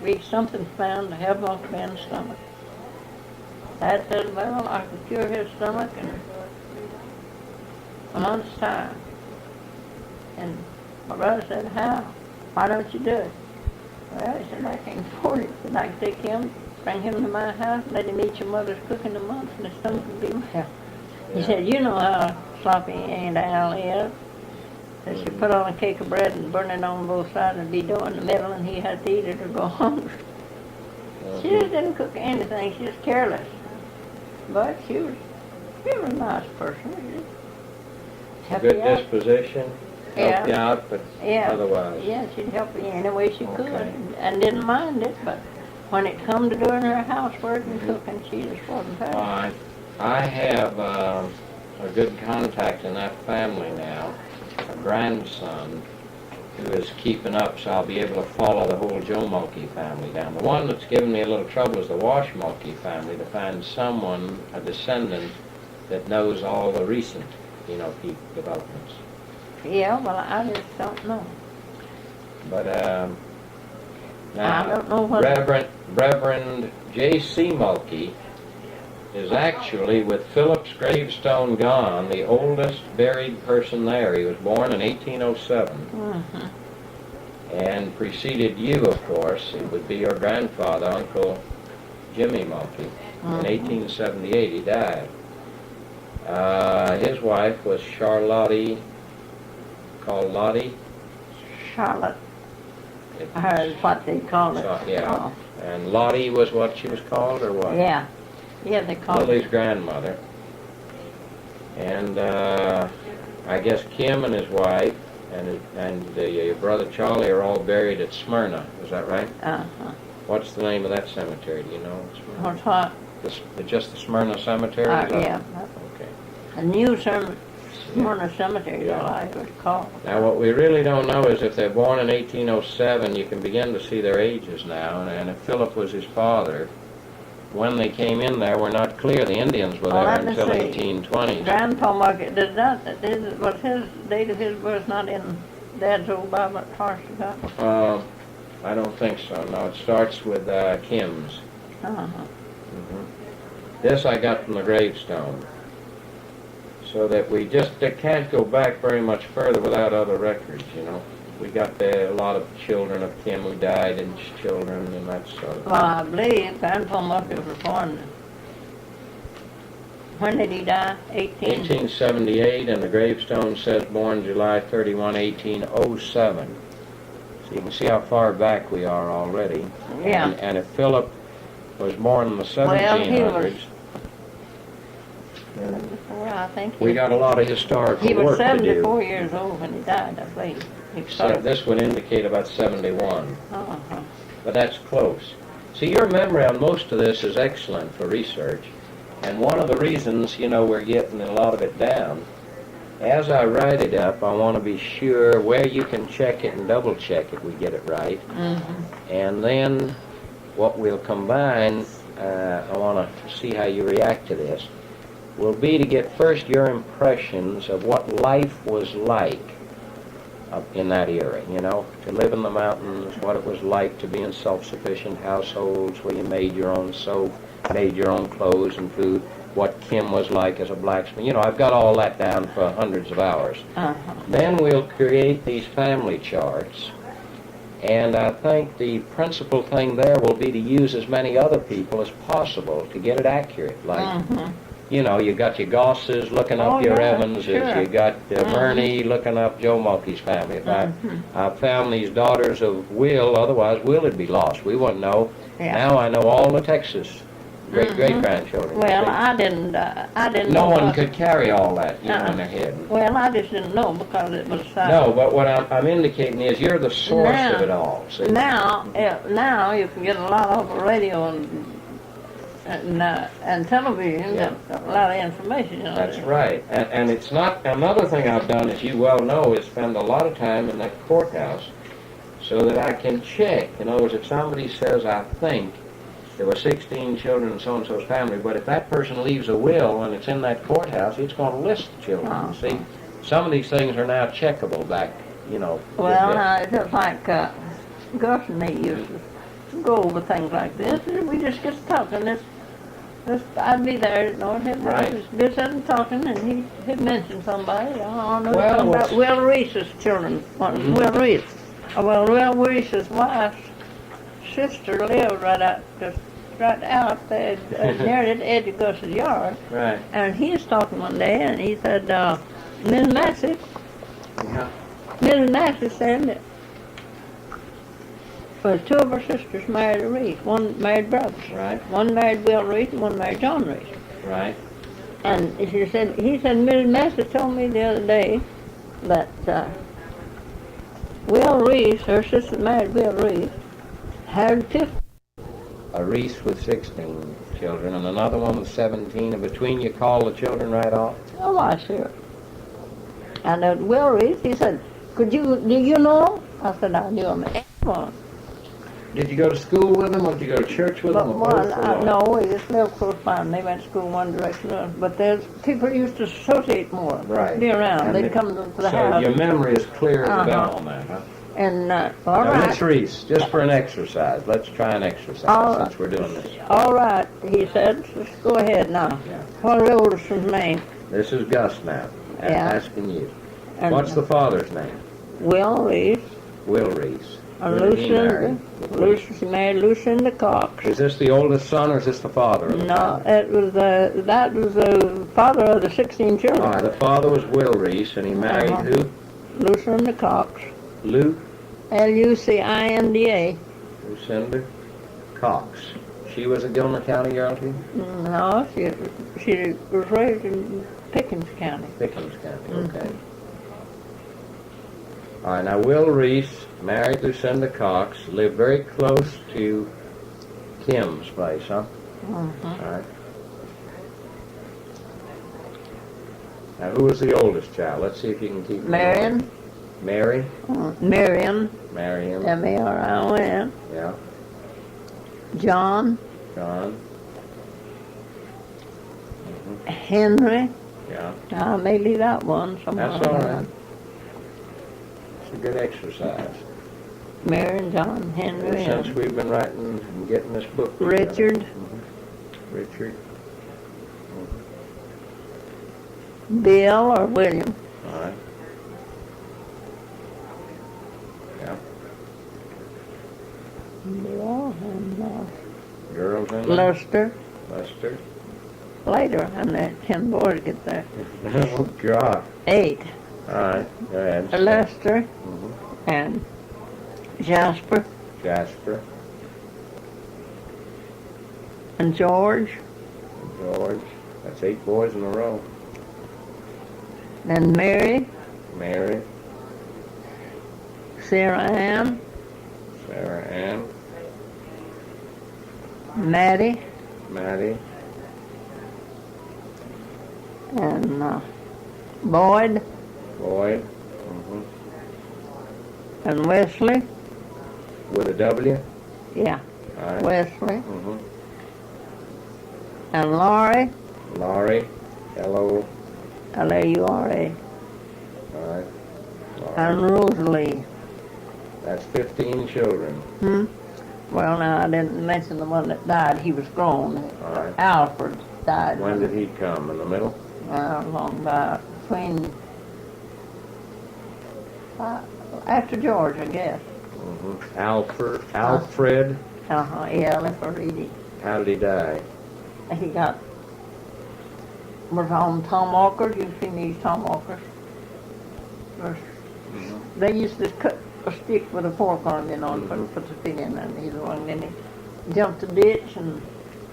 we something found to help Uncle Ben's stomach. Dad said, well, I could cure his stomach in a month's time. And my brother said, how? Why don't you do it? Well, he said, I can't afford it. He said, I can take him, bring him to my house, let him eat your mother's cooking a month, and his stomach will be well. He said, you know how sloppy Aunt Al is. So she put on a cake of bread and burn it on both sides and be dough in the middle, and he had to eat it or go hungry. She just didn't cook anything. She was careless. But she was a nice person. Help Good you out. disposition, help you out, but Yeah. otherwise. Yeah, she'd help you any way she could Okay. and didn't mind it, but when it come to doing her housework and cooking, she just wasn't there. I have a good contact in that family now, a grandson who is keeping up, so I'll be able to follow the whole Joe Mulkey family down. The one that's given me a little trouble is the Wash Mulkey family, to find someone, a descendant, that knows all the recent, developments. Yeah, well, I just don't know. But I now, don't know what. Reverend J.C. Mulkey is actually, with Philip's gravestone gone, the oldest buried person there. He was born in 1807 Mhm. and preceded you, of course. It would be your grandfather, Uncle Jimmy Mulkey. In 1878 he died. His wife was Charlotte, called Lottie. Charlotte. I heard what they call it. Yeah. And Lottie was what she was called, or what? Yeah. Yeah, they call it. Lily's grandmother. And I guess Kim and his wife and the brother Charlie are all buried at Smyrna. Is that right? Uh-huh. What's the name of that cemetery? Do you know? What's what? Just the Smyrna Cemetery? Is that- Yeah. Okay. A new Smyrna Cemetery is all I was called. Now, what we really don't know is if they're born in 1807, you can begin to see their ages now. And if Philip was his father, when they came in there, we're not clear. The Indians were there let me until see. 1820s. Grandpa Market was his date of his birth not in Dad's old Bible that Harsh got? I don't think so. No, it starts with Kim's. Uh-huh. This I got from the gravestone. So that we can't go back very much further without other records, We got a lot of children of Kim who died and children and that sort of thing. Well, I believe Grandpa Market was born. When did he die? 1878, and the gravestone says born July 31, 1807. So you can see how far back we are already. Yeah. And if Philip was born in the 1700s, Well, I think we got a lot of historical he was work to do. 74 years old when he died, I believe. So this would indicate about 71. Uh-huh. But that's close. See, your memory on most of this is excellent for research. And one of the reasons, we're getting a lot of it down, as I write it up, I want to be sure where you can check it and double check it, we get it right. Mm-hmm. And then what we'll combine, I want to see how you react to this, will be to get first your impressions of what life was like in that era, to live in the mountains, what it was like to be in self-sufficient households where you made your own soap, made your own clothes and food, what Kim was like as a blacksmith. I've got all that down for hundreds of hours. Uh-huh. Then we'll create these family charts, and I think the principal thing there will be to use as many other people as possible to get it accurate, like you got your Gosses looking up your Evanses, sure. you got Bernie looking up Joe Mulkey's family. If I found these daughters of Will, otherwise Will would be lost. We wouldn't know. Yeah. Now I know all the Texas great-grandchildren. Well, I didn't No know. one could carry all that, in their head. Well, I just didn't know because it was... No, but what I'm indicating is you're the source Now- of it all. See? Now you can get a lot off the radio and television, Yeah. get a lot of information. That's right. And it's not, another thing I've done, as you well know, is spend a lot of time in that courthouse so that I can check. In other words, if somebody says, I think there were 16 children in so-and-so's family, but if that person leaves a will and it's in that courthouse, it's going to list the children. Oh. See, some of these things are now checkable back, Well, it's just like Gus and me used to go over things like this. And we just get to talking. I'd be there, Right. he'd be sitting talking, and he'd mention somebody. I don't know, Well, something about what's- Will Reese's children. Will Reese. Will Reese's wife's sister lived right out there near the edge of Gus's yard. Right. And he was talking one day, and he said, Miss Massey, Yeah. Millie Massey said that well, two of her sisters married a Reese. One married brothers. Right. One married Will Reese and one married John Reese. Right. And he said, Millie Massey told me the other day that Will Reese, her sister married Will Reese, had 15. A Reese with 16 children and another one with 17. And between you call the children right off? Oh, I sure. And Will Reese, he said, do you know? I said, I knew him. Well, Did you go to school with them, or did you go to church with them? No, we just lived close by, and they went to school one direction. But there's people used to associate more, Right. be around. And They'd come to the house. So your memory is clear as a bell Uh-huh. on that, huh? And all Now, right, Miss Reese, just for an exercise, let's try an exercise All since we're doing this. all right, he said. Let's go ahead now. Yeah. What's the oldest one's name? This is Gus now, Yeah. asking you. And What's the father's name? Will Reese. Will Reese. And Who did he marry? Lucinda married Lucinda Cox. Is this the oldest son, or is this the father of the No, family? it was that was the father of the 16 children. All right, the father was Will Reese, and he married Uh-huh. who? Lucinda Cox. Luke Lucinda. Lucinda Cox. She was a Gilmer County girl too? No, she was raised in Pickens County. Pickens County, Mm-hmm. okay. All right, now Will Reese married Lucinda Cox, lived very close to Kim's place, huh? Mm-hmm. All right. Now, who was the oldest child? Let's see if you can keep it Marion. going. Mary? Marion. Marion. Marion. Yeah. John. John. Henry. Yeah. I may leave out one somewhere. That's all right. It's a good exercise. Marion, John, Henry, Since and we've been writing and getting this book together. Richard. Richard. Bill or William. All right. Yeah. Bill and Girls in there? Lester. Lester. Later, and the 10 boys get there. Oh, God. 8. All right. Go ahead. Lester Mhm. and Jasper Jasper. and George. George. That's 8 boys in a row. Then Mary, Mary. Sarah Ann, Sarah Ann. Maddie, Maddie. and Boyd, Boyd. and Wesley. With a W. Yeah, All right. Wesley. Mhm. And Laurie, Laurie. L-O. Laura. All right. Laurie. And Rosalie. That's 15 children. Well, now, I didn't mention the one that died. He was grown. All right. Alfred died. When did he come? In the middle? Along about between, after George, I guess. Mm-hmm. Alfred. Yeah, Alfred. How did he die? He was on tomahawkers. You've seen these tomahawkers. They used to cut a stick with a fork on it, you know, and put the feet in, and he's the one. Then he jumped the ditch and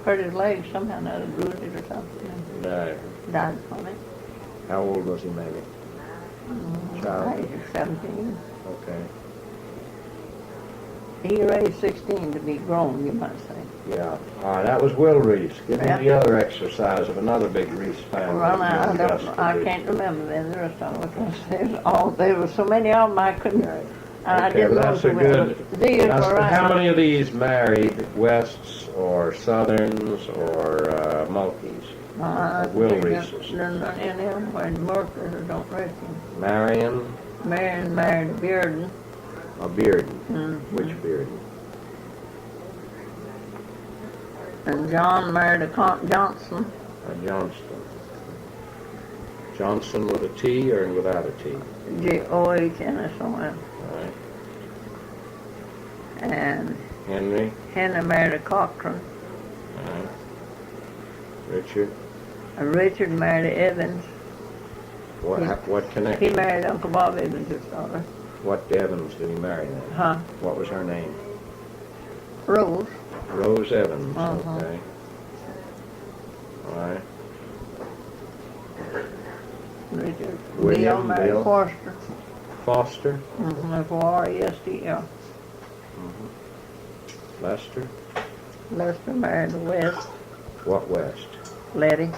hurt his leg somehow, or other, bruised it or something, and Died. died from it. How old was he, maybe? Child. He was 17. Okay. He raised 16 to be grown, you might say. Yeah. All right, that was Will Reese. Give me Yeah. the other exercise of another big Reese family. Well, that you I and don't Gus know. I produced. can't remember them. The rest of them. There were so many of them I couldn't. Right. I Okay, didn't well, know that's a too well. good. These Now, were how right. many of these married Wests or Southerns or Mulkeys? Will Reese's. There's not any of them married Mercer, I don't reckon. Marion Marion married Bearden. or Bearden? Mhm. Which Bearden? And John married a Johnson. Johnston. Johnson with a T or without a T? Johnsson. All right. And Henry. Henry married a Cochran. All right. Richard. And Richard married Evans. What connection? He married Uncle Bob Evans' daughter. What Evans did he marry then? Huh? What was her name? Rose. Rose Evans. Uh-huh. Okay. All right. Richard. William, Bill married Bill. Forster. Foster. Mm-hmm. F-O-R-E-S-T-L. Lester. Lester married West. What West? Letty.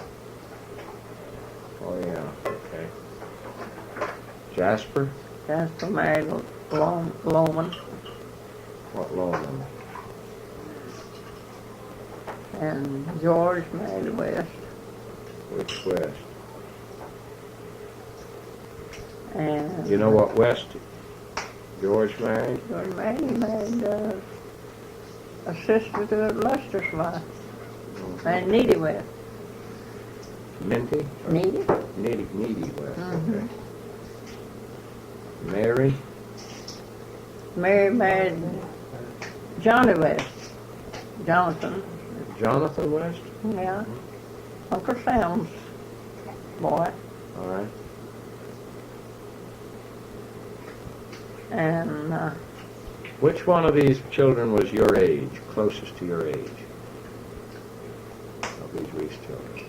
Oh yeah. Okay. Jasper. Jasper married Loman. What Loman? And George married West. Which West? And You know what West George married? George married, he married a sister to Lester's wife. And Needy West. Minty? Or Needy? Needy West. Mhm. Okay. Mary. Mary married Johnny West. Jonathan. Jonathan West. Yeah. Uncle Sam's boy. All right. And Which one of these children was your age, closest to your age? Of these Reese children.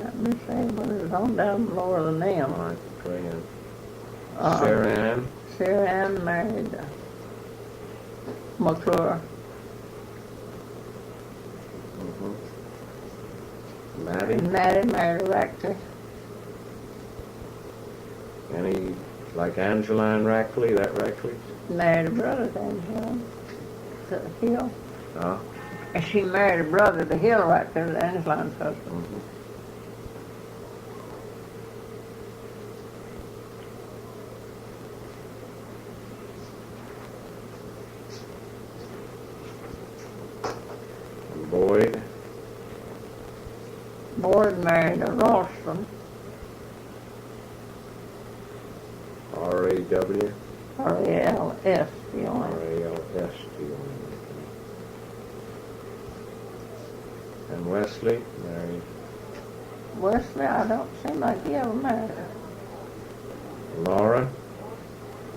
let me see what is on down lower than them. All right, go ahead. Uh, Sarah Ann. Sarah Ann married McClure. Maddie. And Maddie married Rackley. Any, like Angeline Rackley, that Rackley? Married a brother to Angela. To Hill. Huh? And she married a brother to Hill right there, the Angeline's husband. Mm-hmm. And Boyd. Boyd married a Ralston. R-A-W. R-A-L-S-T-O-N. R-A-L-S-T-O-N. And Wesley married Wesley, I don't seem like he ever married her. Laura.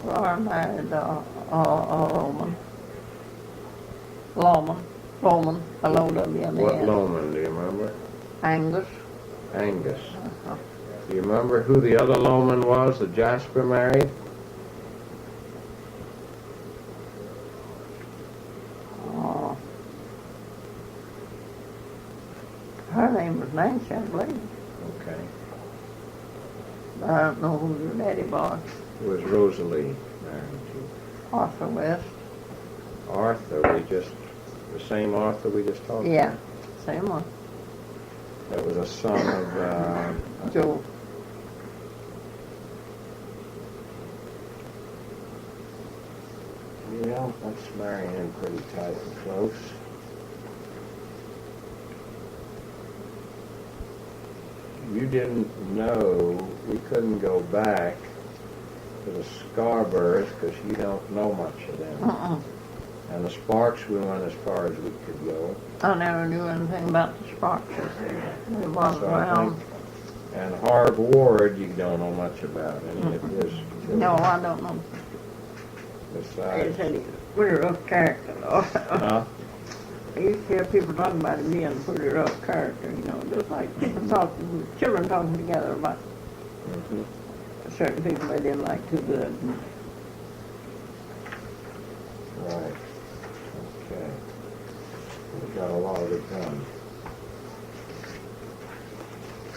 Laura married Loman. Loman, L-O-W-M-A-N. What Loman, do you remember? Angus. Angus. Uh-huh. Do you remember who the other Loman was that Jasper married? Oh. Her name was Nancy, I believe. Okay. But I don't know who her daddy was. Who was Rosalie married to? Arthur West. Arthur, the same Arthur we just talked Yeah, about? same one. That was a son of, Joe. yeah, that's marrying pretty tight and close. You didn't know we couldn't go back to the Scarboroughs because you don't know much of them. Uh-uh. And the Sparks, we went as far as we could go. I never knew anything about the Sparks. It wasn't So I around. think, and Harv Ward, you don't know much about any of his children. No, I don't know. They Besides, said he was a pretty rough character, though. huh? I used to hear people talking about him being a pretty rough character, you know, just like children talking together about Mhm. certain people they didn't like too good. Right. Okay. We got a lot of it done.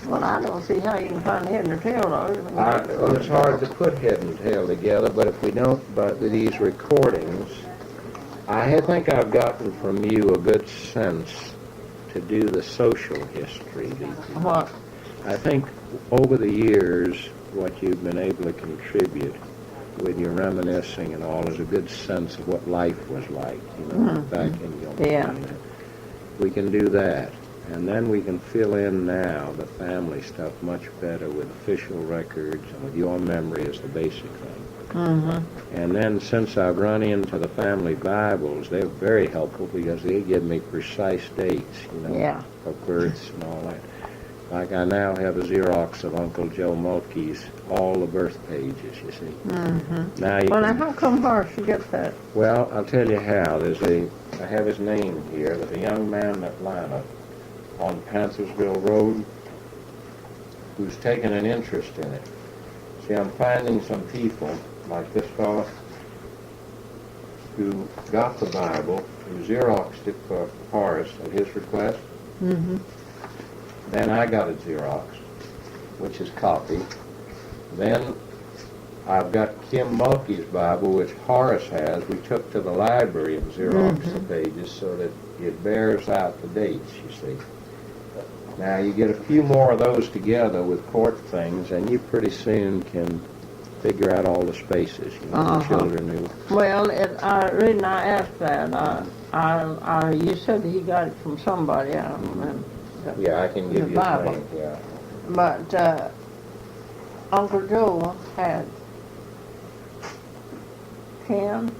Well, I don't see how you can find the head and the tail, though. Well, it's hard to put head and tail together, but if we don't, but with these recordings, I think I've gotten from you a good sense to do the social history. What? I think over the years, what you've been able to contribute with your reminiscing and all is a good sense of what life was like, you know, Mhm. back in your Yeah. We can do that. And then we can fill in now the family stuff much better with official records and with your memory as the basic thing. Mm-hmm. And then since I've run into the family Bibles, they're very helpful because they give me precise dates, you know, Yeah. of births and all that. Like I now have a Xerox of Uncle Joe Mulkey's all the birth pages, you see. Mm-hmm. Now you Well, now can, how come Horace gets that? well, I'll tell you how. I have his name here. There's a young man in Atlanta on Panthersville Road who's taken an interest in it. See, I'm finding some people, like this fellow, who got the Bible, who Xeroxed it for Horace at his request. Mm-hmm. Then I got it Xeroxed, which is copied. Then I've got Kim Mulkey's Bible, which Horace has. We took to the library and Xeroxed the pages so that it bears out the dates, you see. Now you get a few more of those together with court things, and you pretty soon can figure out all the spaces. You know, the children who. Well, the reason I asked that, you said he got it from somebody. I don't remember. Yeah, I can give The you Bible. his name. Yeah. But Uncle Joe had 10,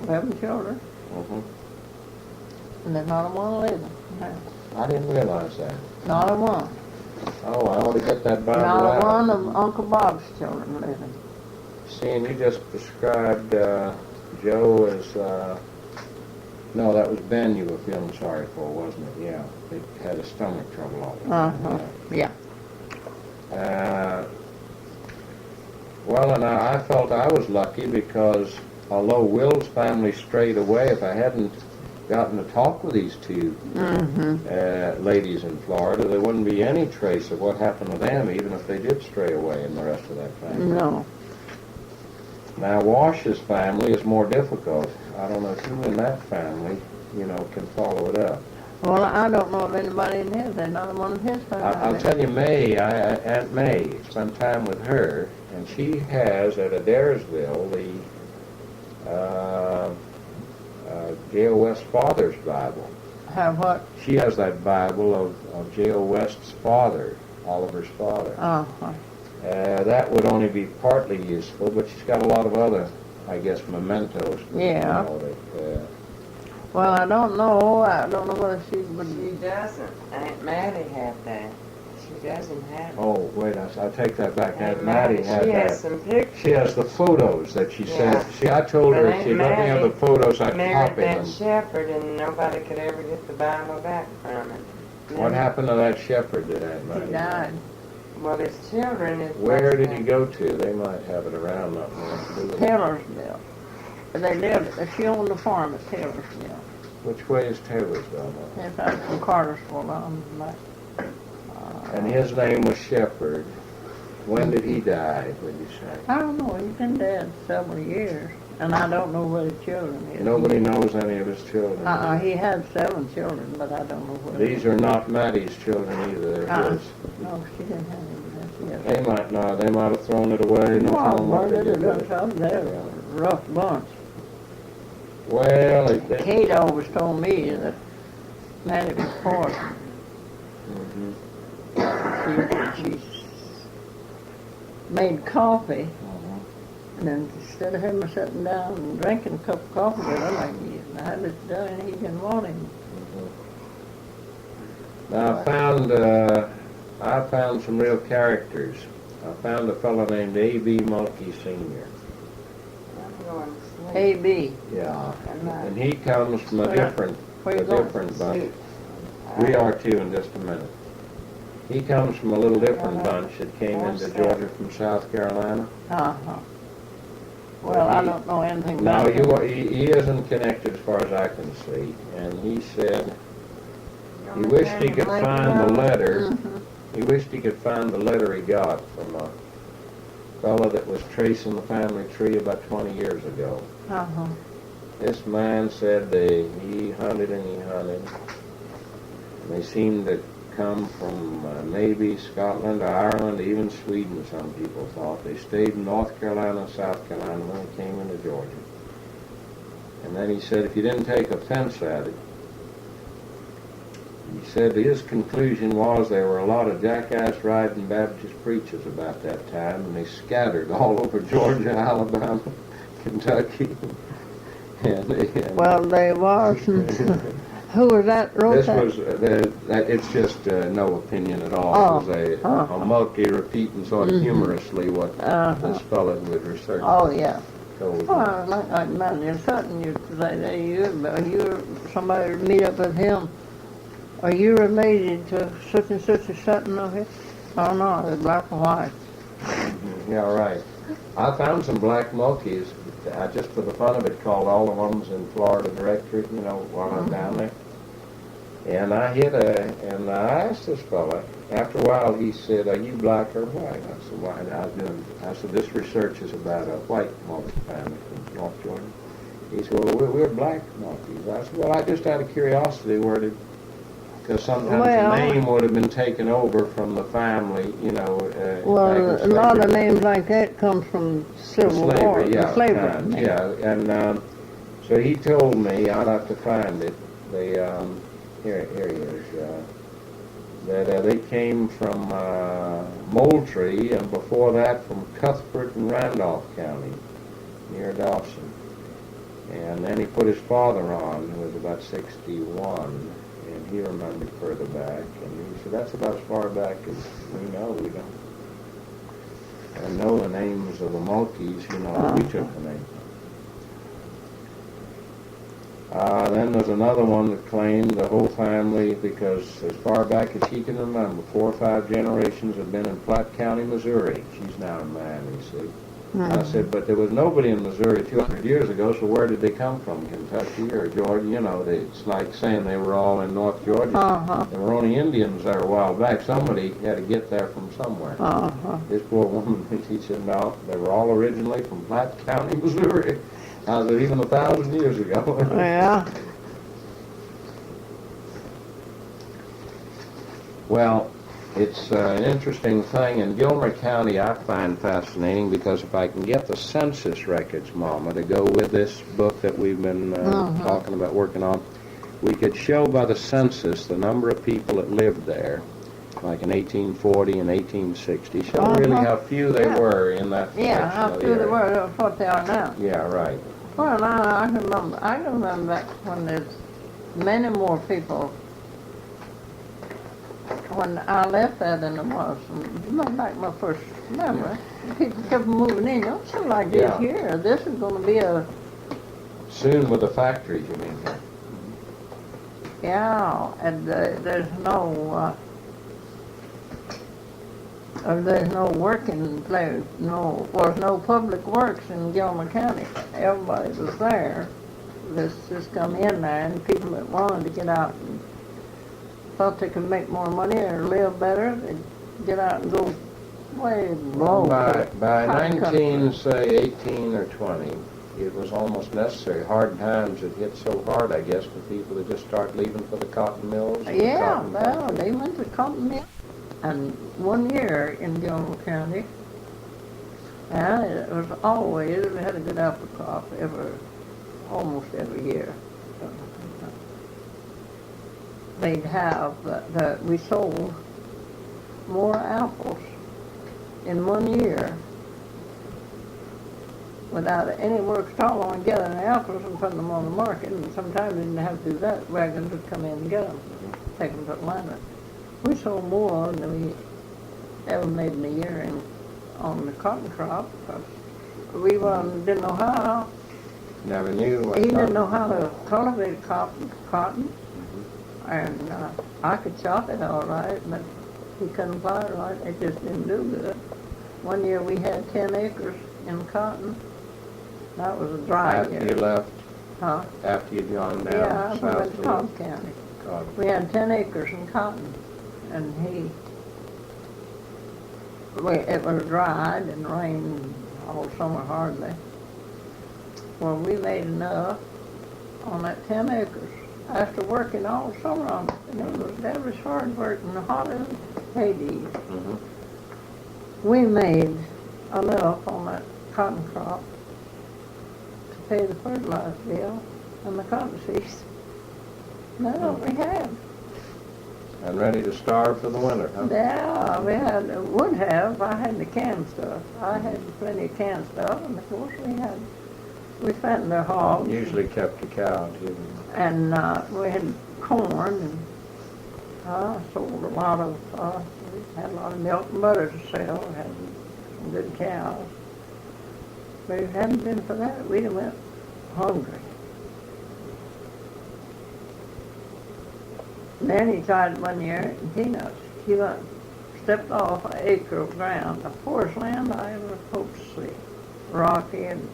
11 children, Hmm. and there's not a one living now. I didn't realize that. Not a one. Oh, I ought to get that Bible Not out. a one of Uncle Bob's children living. See, and you just described Joe as, no, that was Ben you were feeling sorry for, wasn't it? Yeah, he had a stomach trouble all the time. Yeah. Well, and I felt I was lucky because although Will's family strayed away, if I hadn't gotten to talk with these two ladies in Florida, there wouldn't be any trace of what happened to them, even if they did stray away in the rest of that family. No. Now, Wash's family is more difficult. I don't know who in that family, you know, can follow it up. Well, I don't know of anybody in his. They're not one of his family. I'll tell you, Aunt May, spent time with her, and she has at Blairsville the J.O. West's father's Bible. Have what? She has that Bible of J.O. West's father, Oliver's father. Uh-huh. That would only be partly useful, but she's got a lot of other, I guess, mementos. Yeah. You know, that, Well, I don't know. I don't know whether she would She be. doesn't. Aunt Mattie had that. She doesn't have it. oh, wait, I take that back. Aunt Mattie had She has that. some pictures. She has the photos that she Yeah. sent. See, I told her But if she'd Aunt let me have the Mattie photos, I'd married copy that them. shepherd, and nobody could ever get the Bible back from him. What happened to that shepherd that Aunt Mattie? He died. Well, his children is. Where did he go to? They might have it around, not knowing to do with it. Taylorsville. They lived. She owned a farm at Taylorsville. Which way is Taylorsville now? It's out from Cartersville on back. And his name was Shepherd. When did he die, would you say? I don't know. He's been dead several years, and I don't know where the children is. Nobody knows any of his children. He had 7 children, but I don't know where. These are not Mattie's children either. They're his. No, she didn't have any. They might not. They might have thrown it away. No Well, telling what they murdered did or with done it. something. They're a rough bunch. Well, Kate always told me that Mattie was poisoned. She made coffee, and then instead of him sitting down and drinking a cup of coffee with her, like he had it done, and he didn't want him. Now I found some real characters. I found a fellow named A.B. Mulkey Sr. I'm going to sleep. A.B. Yeah. I'm not. And he comes from a Where- different where you going? bunch. We are too in just a minute. He comes from a little different bunch that came into Georgia from South Carolina. Uh-huh. Well, I don't know anything Now, about him. he isn't connected as far as I can see, and he said he wished he could find the letter. He wished he could find the letter he got from a fellow that was tracing the family tree about 20 years ago. Uh-huh. This man said he hunted and he hunted. And they seemed to come from maybe Scotland or Ireland, even Sweden, some people thought. They stayed in North Carolina, South Carolina, and then came into Georgia. And then he said if you didn't take offense at it, he said his conclusion was there were a lot of jackass riding Baptist preachers about that time, and they scattered all over Georgia, Alabama, Kentucky. And Well, they was. Who was that wrote This that? was, it's just no opinion at all. Oh, It was uh-huh. a Mulkey repeating sort of humorously what Uh-huh. this fellow with research Oh, yeah. told me. Well, like Manny Sutton, you say that you somebody would meet up with him. Are you related to such and such a Sutton over here? Oh no, they're black and white. Yeah, right. I found some black Mulkeys. I just for the fun of it called all the ones in Florida directory, while I'm down there. And I and I asked this fella. After a while, he said, "Are you black or white?" I said, "Why?" I said, "This research is about a white Mulkey family from North Georgia." He said, "Well, we're black Mulkeys." I said, "Well, I just out of curiosity, because sometimes the name would have been taken over from the family, Well, back a in lot of slavery. names like that come from Civil War, Slavery, yeah, slavery. yeah, and so he told me, I'd have to find it. Here he is. That they came from Moultrie, and before that from Cuthbert and Randolph County, near Dawson. And then he put his father on, who was about 61, and he remembered further back. And he said, that's about as far back as we know. We don't. I know the names of the Mulkeys, we took the name. Then there's another one that claimed the whole family, because as far back as he can remember, 4 or 5 generations have been in Platte County, Missouri. She's now in Miami, see. I said, but there was nobody in Missouri 200 years ago, so where did they come from? Kentucky or Georgia? It's like saying they were all in North Georgia. There were only Indians there a while back. Somebody had to get there from somewhere. This poor woman, she said, no, they were all originally from Platte County, Missouri. I said, even 1,000 years ago. Yeah. Well, it's an interesting thing. In Gilmer County, I find fascinating because if I can get the census records, Mama, to go with this book that we've been talking about, working on, we could show by the census the number of people that lived there, like in 1840 and 1860. Show really how few they were in that section how of the few they area. were, that's what they are now. Yeah, right. Well, I can remember back when there's many more people. When I left there than there was. Back my first memory, people kept moving in. Don't seem like this here. This is going to be a... Soon with the factories, you mean? Yeah, and there's no working place. There's no public works in Gilmer County. Everybody was there. This just come in there, and people that wanted to get out and thought they could make more money or live better, they'd get out and go way below. By 18 or 20, it was almost necessary. Hard times had hit so hard, I guess, for people to just start leaving for the cotton mills. Yeah, well, they went to cotton mill. And one year in Gilmer County, and it was always, we had a good apple crop almost every year. They'd have, we sold more apples in 1 year without any work at all on getting the apples and putting them on the market. And sometimes we didn't have to do that. Wagons would come in and get them, take them to Atlanta. We sold more than we ever made in a year on the cotton crop, because we didn't know how. Never knew what He didn't know how to cultivate cotton. And I could chop it all right, but he couldn't plow it right. It just didn't do good. One year we had 10 acres in cotton. That was a dry year. After you left? Huh? After you'd gone down Yeah, we south went to Cobb County. We had 10 acres in cotton, and it was dry, it didn't rain all summer hardly. Well, we made enough on that 10 acres. After working all summer on it, and that was hard work and hot as Hades. We made enough on that cotton crop to pay the fertilizer bill and the cotton seeds. That's what we had. And ready to starve for the winter, huh? Yeah, would have. I had the canned stuff. I had plenty of canned stuff, and of course we fattened our hogs. Usually kept a cow, too. And corn, and sold a lot of, we had a lot of milk and butter to sell, had some good cows. But if it hadn't been for that, we'd have went hungry. And then he tried one year in peanuts. He stepped off an acre of ground, the poorest land I ever hoped to see. Rocky and,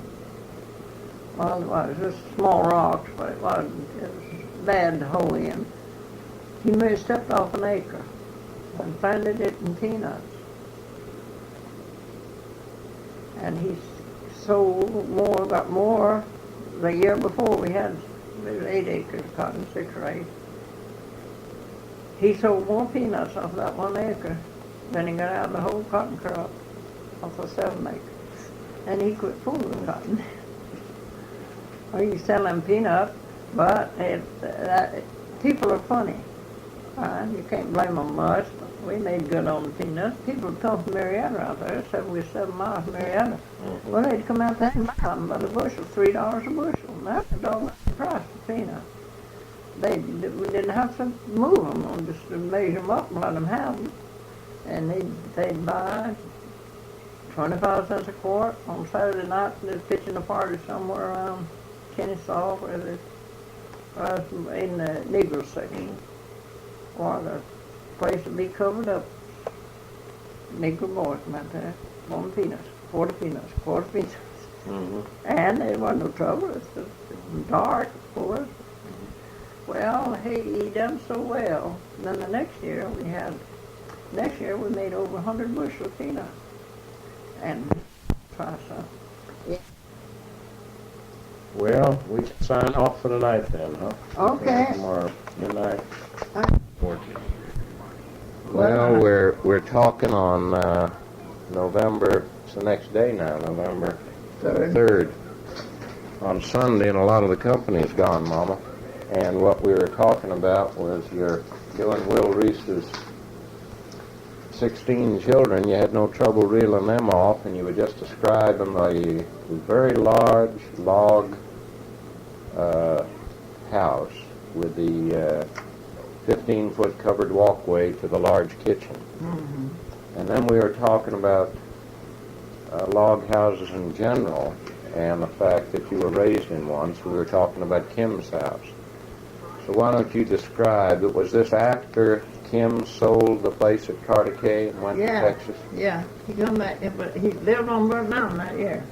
well, it was just small rocks, but it was bad to hole in. He may have stepped off an acre and planted it in peanuts. And he sold more, got more. The year before we had, there was 8 acres of cotton, 6 or 8. He sold more peanuts off that 1 acre than he got out of the whole cotton crop off of 7 acres. And he quit fooling cotton. Well, you sell them peanuts, but people are funny. You can't blame them much. We made good on the peanuts. People would come from Marietta out there, we're 7 miles from Marietta. Mm-hmm. Well, they'd come out there and buy them by the bushel, $3 a bushel. And that's the dog price of peanuts. We didn't have to move them, just to measure them up and let them have them. And they'd buy 25 cents a quart on Saturday night, and they're pitching a party somewhere around Kennesaw, where they was in the Negro section, or the place would be covered up. Negro boys come out there, one peanuts, quarter peanuts, quarter peanuts. Mm-hmm. And there wasn't no trouble. It's just dark, of course. Well, he done so well. And then the next year we made over 100 bushel of peanuts. And try some. Yeah. Well, we can sign off for tonight then, huh? Okay. Tomorrow. Good night. Well, we're talking on November, it's the next day now, November 3rd. On Sunday, and a lot of the company's gone, Mama. And what we were talking about was you and Will Reese's 16 children. You had no trouble reeling them off, and you were just describing a very large log house with the 15-foot covered walkway to the large kitchen. Mm-hmm. And then we were talking about log houses in general and the fact that you were raised in one, so we were talking about Kim's house. So why don't you describe, was this after Kim sold the place at Cartacay and went to Texas? Yeah, he come back, but he lived on Burnt Mountain that year.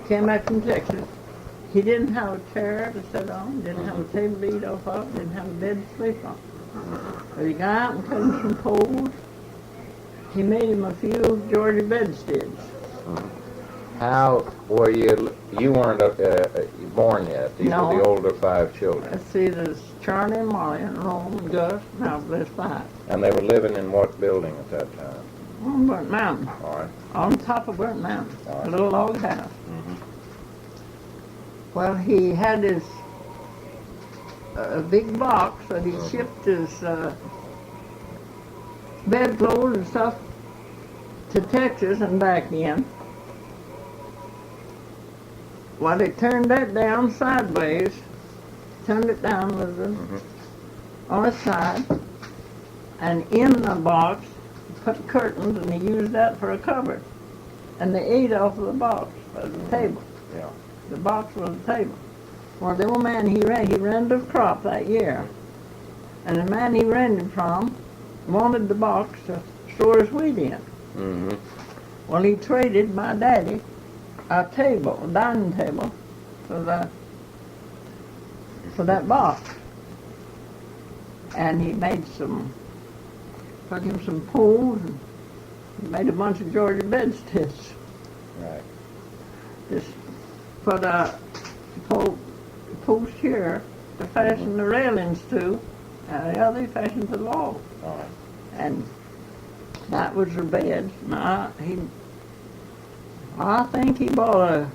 Came back from Texas. He didn't have a chair to sit on, didn't have a table to eat off of, didn't have a bed to sleep on. But he got out and cut him some poles. He made him a few Georgia bedsteads. How were you weren't born yet? These No. were the older 5 children. Let's see, there's Charlie and Molly and Rome and Gus, now there's 5. And they were living in what building at that time? On Burnt Mountain. All right. On top of Burnt Mountain. All right. A little log house. Mm-hmm. Well, he had his big box that he shipped his bedclothes and stuff to Texas and back in. Well, they turned that down sideways, turned it down with the, on its side, and in the box, put curtains, and he used that for a cupboard. And they ate off of the box at the table. Yeah. The box was the table. Well, the old man he rented a crop that year. And the man he rented from wanted the box to store his wheat in. Mm-hmm. Well, he traded my daddy a table, a dining table, for that box. And he made took him some poles and made a bunch of Georgia bedsteads. Right. Just put a post here to fasten the railings to, and the other he fastened to the wall. Right. And that was the bed. I think he bought a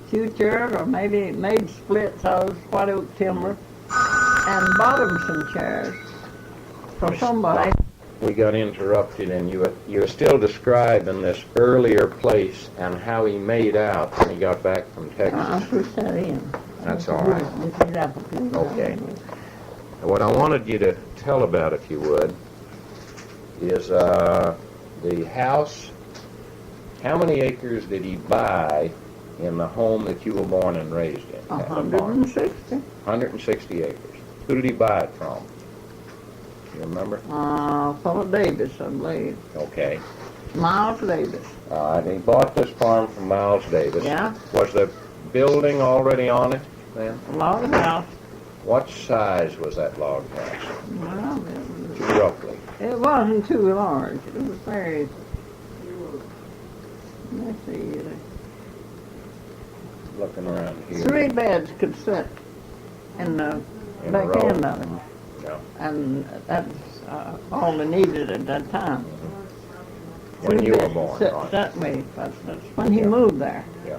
few chairs, or maybe made splits out of white oak timber, and bought him some chairs for somebody. We got interrupted, and you were still describing this earlier place and how he made out when he got back from Texas. I pushed that in. That's all right. Okay. what I wanted you to tell about, if you would, is the house. How many acres did he buy in the home that you were born and raised in? 160. 160 acres. Who did he buy it from? You remember? From Davis, I believe. Okay. Miles Davis. And he bought this farm from Miles Davis. Yeah. Was the building already on it then? Log house. What size was that log house? Well, Roughly. it wasn't too large. It was very, let's see, Looking around here. 3 beds could sit in the In a back row. end of it. Yeah. And that's all they needed at that time. When 3 you were beds born, sit right? that way. That's when he Yeah. moved there. Yeah.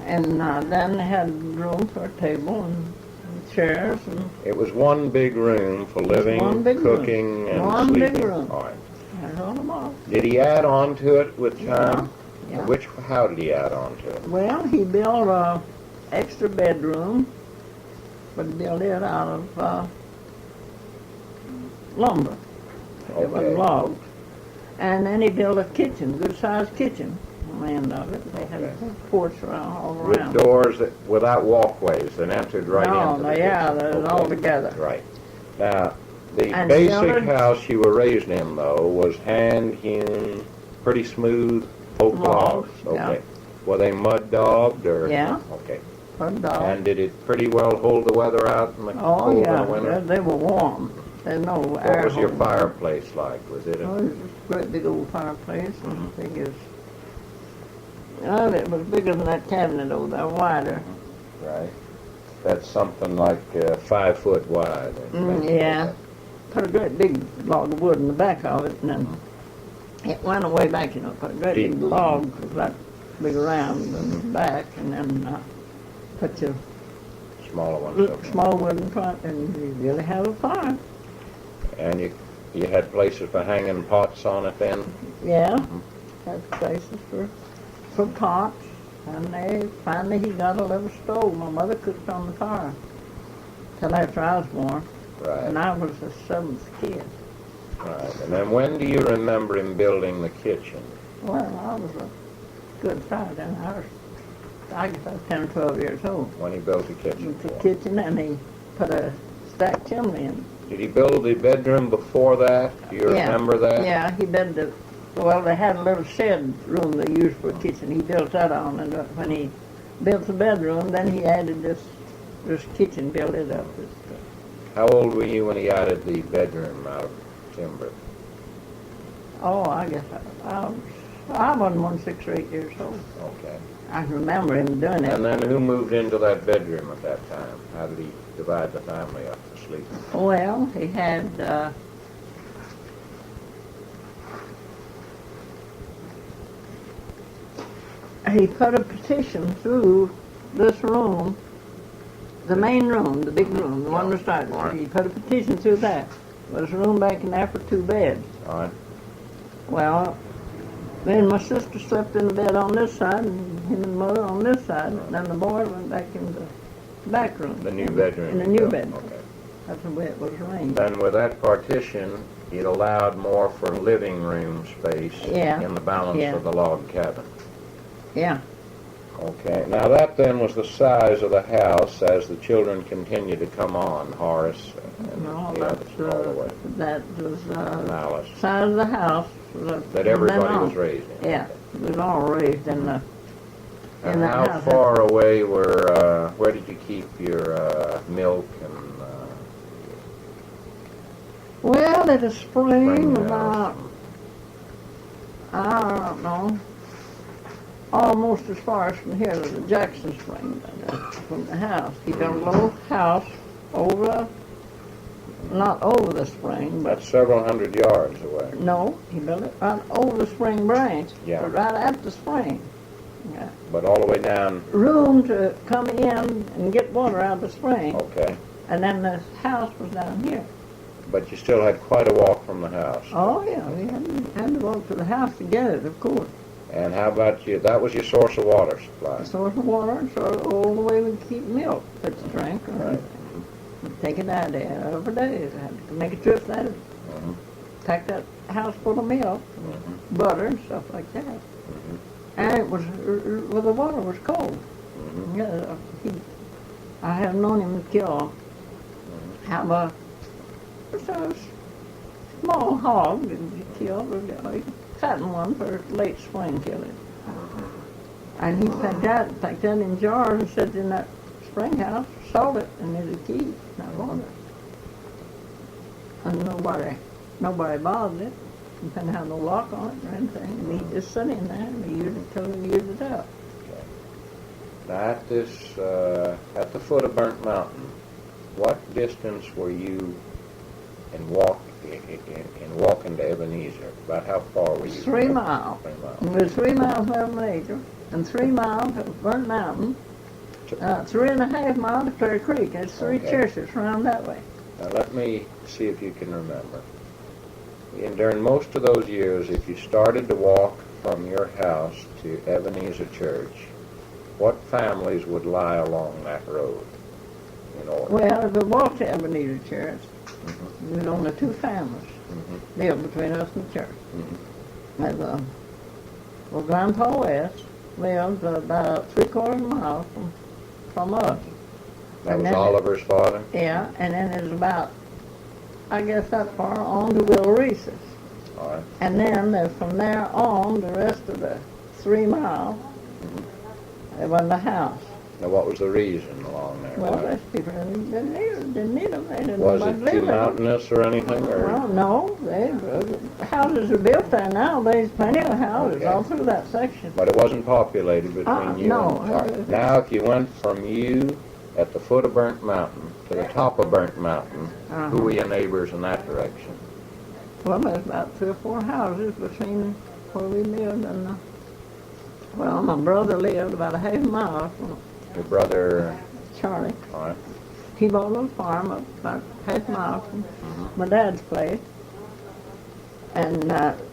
And then they had room for a table and chairs and It was one big room for living, one big room. cooking, and One big sleeping. room. All right. that's all it was. Did he add on to it with time? Yeah. How did he add on to it? Well, he built a extra bedroom, but he built it out of lumber. It was Okay. logs. And then he built a kitchen, good-sized kitchen on the end of it. They had Okay. a porch all With around. doors without walkways that entered right No, into the yeah, kitchen. they're all together. Right. Now, the And basic children- house you were raised in, though, was hand-hewn, pretty smooth oak logs. Logs, yeah. Okay. Were they mud daubed or? Yeah. Okay. For a dog. And did it pretty well hold the weather out in the Oh, cold yeah, of the winter? they were warm. There's no air. What was your holding them. fireplace like? Was it Oh, a, it was a great big old fireplace, Mm-hmm. and big as, well, it was bigger than that cabinet over there, wider. right? That's something like 5 foot wide. Yeah. Put a great big log of wood in the back of it, and then it went away back, you know, put a great Deep. big log that big around in the back, and then put your Smaller ones. Okay. small wood in front, and you really have a fire. And you had places for hanging pots on it then? Yeah, had places for pots, and finally he got a little stove. My mother cooked on the fire till after I was born, and Right. I was the 7th kid. Right. And then when do you remember him building the kitchen? Well, I was a good child then. I guess I was 10 or 12 years old. When he built the kitchen? With the for him? kitchen, and he put a stacked chimney in. Did he build the bedroom before that? Do you Yeah. remember that? Yeah, he built well, they had a little shed room they used for a kitchen. He built that on, and when he built the bedroom, then he added this kitchen, built it up. How old were you when he added the bedroom out of timber? Oh, I guess I wasn't more than 6 or 8 years old. Okay. I can remember him doing it. And then who moved into that bedroom at that time? How did he divide the family up to sleep? Well, he had, he put a petition through this room, the main room, the big room, the one that started. Right. He put a petition through that. There's a room back in there for 2 beds. All right. Well, then my sister slept in the bed on this side, and him and mother on this side. And then the boy went back in the back room. The new bedroom. In the you new built. bedroom. Okay. That's the way it was arranged. Then with that partition, it allowed more for living room space Yeah. in the balance Yeah. of the log cabin. Yeah. Okay. Now that then was the size of the house as the children continued to come on, Horace and No, the others all the way. that was And Alice. side of the house. That everybody was raised in. Yeah, we was all raised in the And that how house. far away where did you keep your milk and Well, at a spring spring about, I don't know, almost as far as from here to the Jackson Spring, from the house. He built a little house not over the spring, but That's several hundred yards away. no, he built it right over the spring branch, Yeah. but right at the spring. Yeah. But all the way down, Room to come in and get water out of the spring, okay. and then the house was down here. But you still had quite a walk from the house. Oh, yeah, we had to walk to the house to get it, of course. And how about you? That was your source of water supply. A source of water, and so all the way we keep milk that you drink. Or Right. taking that day every day. I had to make a trip that pack that house full of milk, butter and stuff like that. And it was, well, the water was cold. Yeah, I have known him have a small hog and kill, a fatten one for late spring killing. And he packed that in jars and set it in that spring house, sold it, and there's a key, not water. And nobody bothered it. He didn't have no lock on it or anything. And he just sat in there and he used it till he used it up. Now at the foot of Burnt Mountain, what distance were you in walking to Ebenezer? About how far were you? 3 miles. 3 miles. It was 3 miles from Ebenezer, and 3 miles of Burnt Mountain, 3.5 miles to Clear Creek. There's three churches around that way. Now let me see if you can remember. And during most of those years, if you started to walk from your house to Ebenezer Church, what families would lie along that road in order? Well, if we walked to Ebenezer Church, there was only 2 families lived between us and the church. And, well, Grandpa West lived about 3/4 mile from us. That was Oliver's father? Yeah, and then there's about, I guess, that far on to Will Reese's. All right. And then from there on, the rest of the 3 miles, it wasn't a house. Now, what was the reason along there? Well, those people didn't need them. They didn't Was want it to too live there. mountainous or anything? Or? Well, no. Houses are built there now. There's plenty of houses all through that section. But it wasn't populated between you no. and the park. Now, if you went from you at the foot of Burnt Mountain to the top of Burnt Mountain, who were your neighbors in that direction? Well, there's about 3 or 4 houses between where we lived and well, my brother lived about a half mile from Your brother? Charlie. All right. He bought a little farm about half mile from my dad's place. And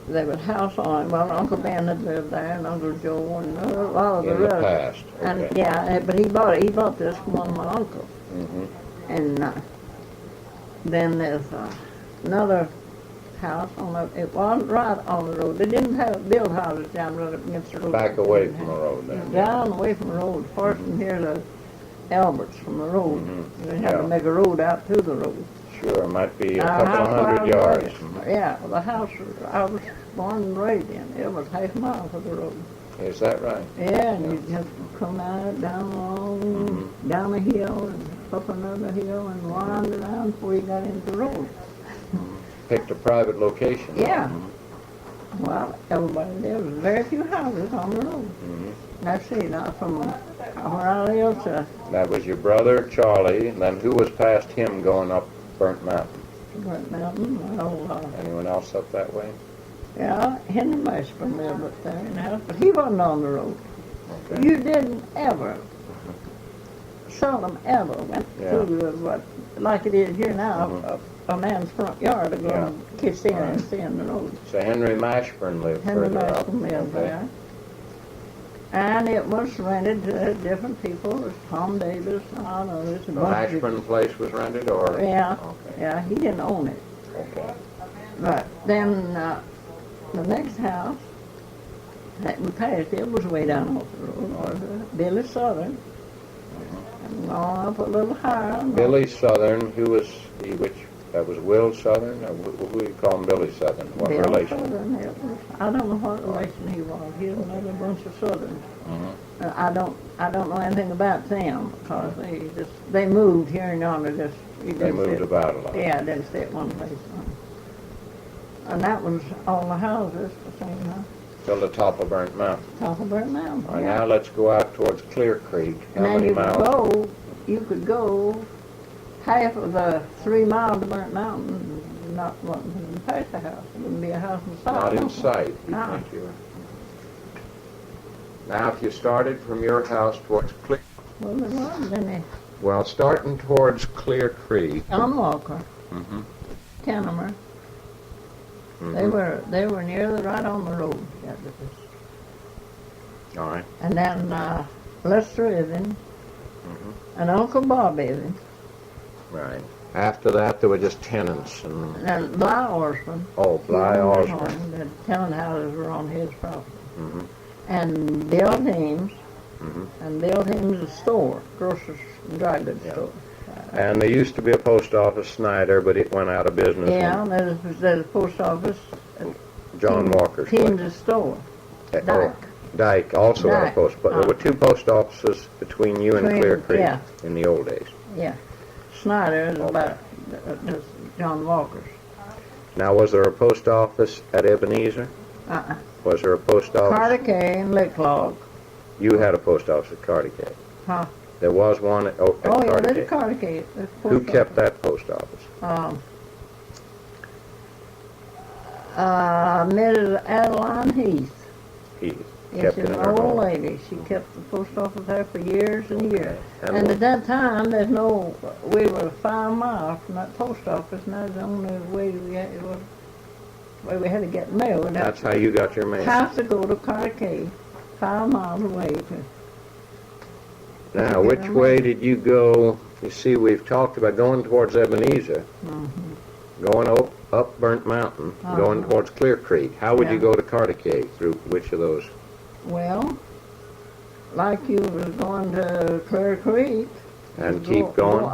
they would house on it. Well, Uncle Ben had lived there, and Uncle Joe, and a lot of the In the rest. past. And Okay. yeah, but he bought this from one of my uncles. And then there's another house it wasn't right on the road. They didn't build houses down right up against the road. Back away from the road then. Down away from the road. First from here to Albert's from the road. They had to make a road out to the road. Sure, might be a Our couple of house hundred where I was yards. raised- Yeah, well, the house I was born and raised in, it was half a mile to the road. Is that right? Yeah, and you just come out down along, down a hill, and up another hill, and wind around before you got into the road. Picked a private location. Yeah. Well, everybody, there was very few houses on the road. That's it, not from where I live to That was your brother, Charlie, and then who was past him going up Burnt Mountain? Burnt Mountain. Well, Anyone else up that way? yeah, Henry Mashburn lived up there in the house, but he wasn't on the road. Okay. You didn't ever, seldom ever went through like it is here now, a man's front yard to go and kiss in and see in the road. So Henry Mashburn lived Henry further up. Mashburn lived Okay. there. And it was rented to different people. It was Tom Davis, I don't know, there's a The bunch of Mashburn place was rented, or? Yeah, Okay. yeah, he didn't own it. Okay. But then the next house that we passed, it was way down off the road, was Billy Southern. And on up a little higher. Billy Southern, who was he? That was Will Southern, or who do you call him Billy Southern? What Bill relation? Southern, it was, I don't know what relation he was. He was another bunch of Southerns. I don't know anything about them because they moved here and yonder. They moved about a lot. Yeah, didn't stay at one place. And that was all the houses, the same house. Till the top of Burnt Mountain. Top of Burnt Mountain. All right, now let's go out towards Clear Creek. And How then many miles? you could go half of the 3 miles to Burnt Mountain, not wanting to pass the house. It wouldn't be a house in sight. Not in sight. You No. think you were. Now, if you started from your house towards Clear, Well, there wasn't any. well, starting towards Clear Creek. John Walker, Kennemer, they were nearly right on the road. All right. And then Lester Irving and Uncle Bob Irving. Right. After that, there were just tenants and, And Blairsville. oh, Blairsville. The tenant houses were on his property. Mhm. And Bill Heames, Mhm. and Bill Heames' store, grocer's and dry goods Yeah. store. And there used to be a post office, Snyder, but it went out of business Yeah, when there's a post office. John Walker's place. Heames' store. Oh, Dyke. Dyke also had a Dyke. post, but there were two post offices between you and Between- Clear Creek yeah. in the old days. Yeah. Snyder is Okay. about that's John Walker's. Now, was there a post office at Ebenezer? Uh-uh. Was there a post office? Carter K. and Lick Log. You had a post office at Carter Cave. Huh? There was one at, at Oh, yeah, Carter there's a Cave. Carter K. There's a Who post kept office. that post office? Mrs. Adeline Heath. He Yes, kept she's it in an her old home. lady. She kept the post office there for years and years. And And what- at that time, we were 5 miles from that post office, and that's the only way we had to get mail. We'd That's how you got your mail. have to go to Carter Cave, 5 miles away. Now, which way did you go? You see, we've talked about going towards Ebenezer, going up Burnt Mountain, going towards Clear Creek. How would you Yeah. go to Carter Cave? Through which of those? Well, like you was going to Clear Creek. And you keep going?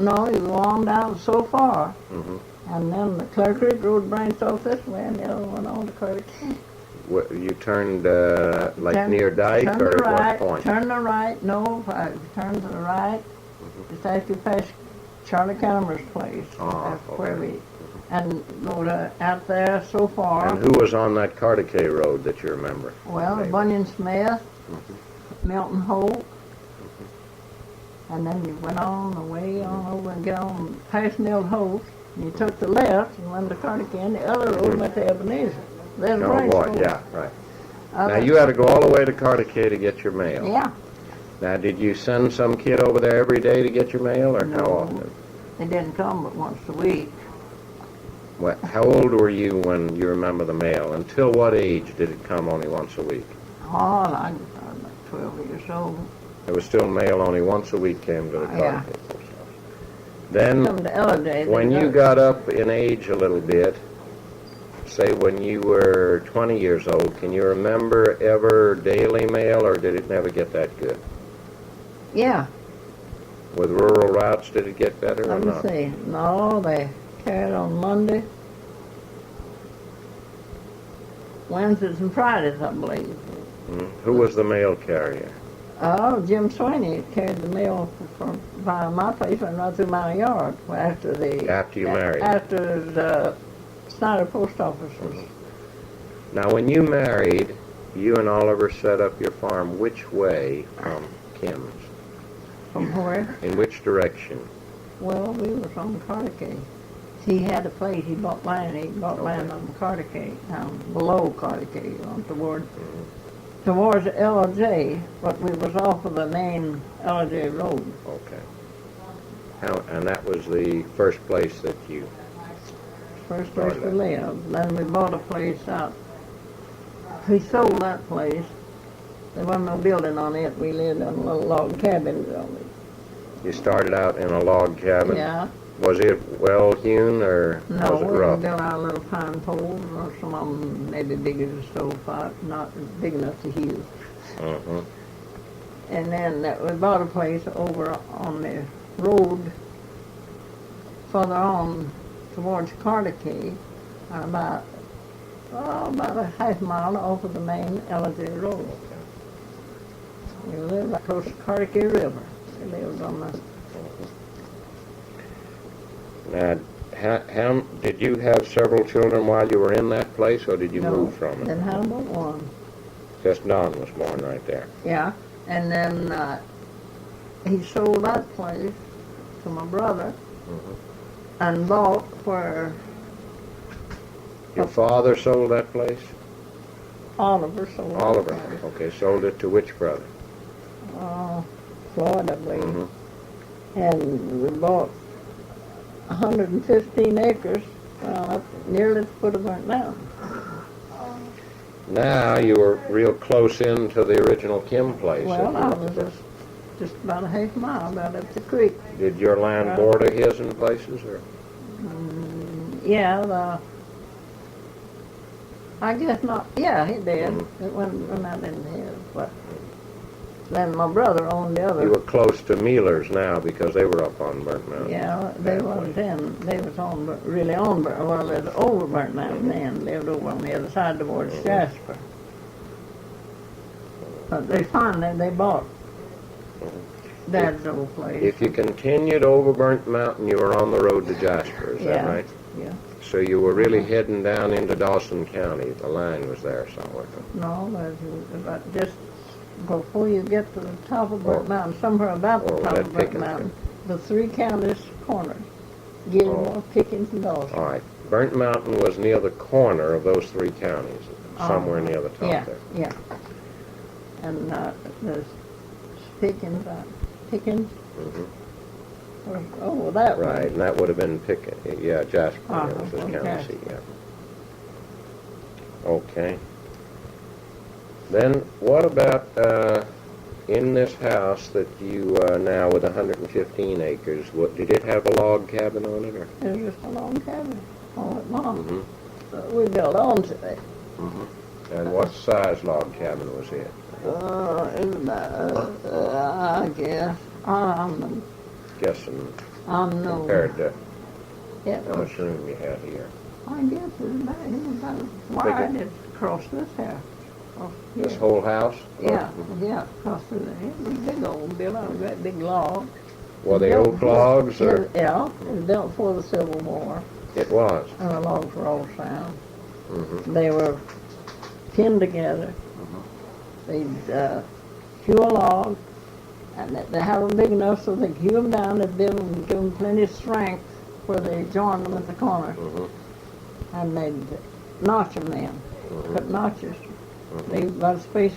No, you go on down so far. Mhm. And then the Clear Creek Road branched off this way, and the other one on to Carter Cave. You turned like Turn- near Dyke, turn or to at right, what point? Turn to right, no, turn to the right, just after you pass Charlie Cameron's place. Oh, That's where okay. and go to out there so far. And who was on that Carter Cave road that you remember? Well, Name? Bunyan Smith, Milton Holt, and then you went on the way on over and get on past Milton Holt, and you took the left and went to Carter Cave, and the other road went to Ebenezer. There's Oh, Blairsville. boy, yeah, right. Now, Other- you had to go all the way to Carter Cave to get your mail. Yeah, Now, did you send some kid over there every day to get your mail, or how No. often? they didn't come but once a week. How old were you when you remember the mail? Until what age did it come only once a week? Oh, I was like 12 years old. There was still mail only once a week came to the Carter Yeah. Cave post office. Then, Come to Ella Day. when you got up in age a little bit, say when you were 20 years old, can you remember ever daily mail, or did it never get that good? Yeah, With rural routes, did it get better or let me not? see. No, they carried on Monday, Wednesdays and Fridays, I believe. Who was the mail carrier? Oh, Jim Swaney carried the mail from by my place and right through my yard after After you married. After the Snyder post office was. Now, when you married, you and Oliver set up your farm which way from Kim's? From where? In which direction? Well, we was on Carter Cave. He had a place, he bought land land on Carter Cave, down below Carter Cave, on towards LJ, but we was off of the main LJ road. Okay. And that was the first place that you... First place we lived. Then we bought a place out. We sold that place. There wasn't no building on it. We lived in a little log cabin on You started out in a log it. cabin. Yeah. Was it well hewn, or No, was it we rough? built our little pine poles, or some of them maybe big as a stovepipe, not big enough to hew. Mhm. And then we bought a place over on the road further on towards Carter Cave, about a half mile off of the main LJ road. We lived right close to Carter Cave River. We lived on the, Now, how did you have several children while you were in that place, or did you no, move from it? then had about one. Just Don was born right there. Yeah, and then he sold that place to my brother and bought where Your father sold that place? Oliver sold that Oliver. place. Okay, sold it to which brother? Floyd, I believe. Mhm. And we bought 115 acres up near the foot of Burnt Mountain. Now you were real close in to the original Kim place. Well, I was just just about a half mile out up the creek. Did your land border his in places, or? Yeah, I guess not. Yeah, he did. It went out in the hills, but then my brother owned the other. You were close to Mealers now because they were up on Burnt Mountain. Yeah, they wasn't then. They was really on Burnt. Well, they was over Burnt Mountain then. Lived over on the other side towards Jasper. But they finally they bought Dad's old place. If you continued over Burnt Mountain, you were on the road to Jasper. Is that right? Yeah. So you were really heading down into Dawson County. The line was there somewhere. No, that's about just before you get to the top of Burnt Mountain, somewhere about the top of Burnt Mountain, the three counties corners, Gilmore, Pickens, and Dawson. All right. Burnt Mountain was near the corner of those three counties, somewhere near the top there. Yeah. And there's Pickens. Oh, that way. Right, and that would have been Pickens. Yeah, Jasper. That was his county Jasper. seat. Yeah. Okay. Then what about in this house that you now with 115 acres? What did it have a log cabin on it, or? It was just a log cabin all at Mom. We built onto it. And what size log cabin was it? It was about, I guess. I'm Guessing no. compared to It how was, much room you had here. I guess it was about as wide as across this house. This whole house? Yeah, across through there. It was a big old built on a great big log. Were they oak logs, or? Yeah, it was built for the Civil War. It was. And the logs were all sound. They were pinned together. They'd hew a log, and they have them big enough so they could hew them down and give them plenty of strength where they joined them at the corner. And they'd notch them then, put notches. They got a space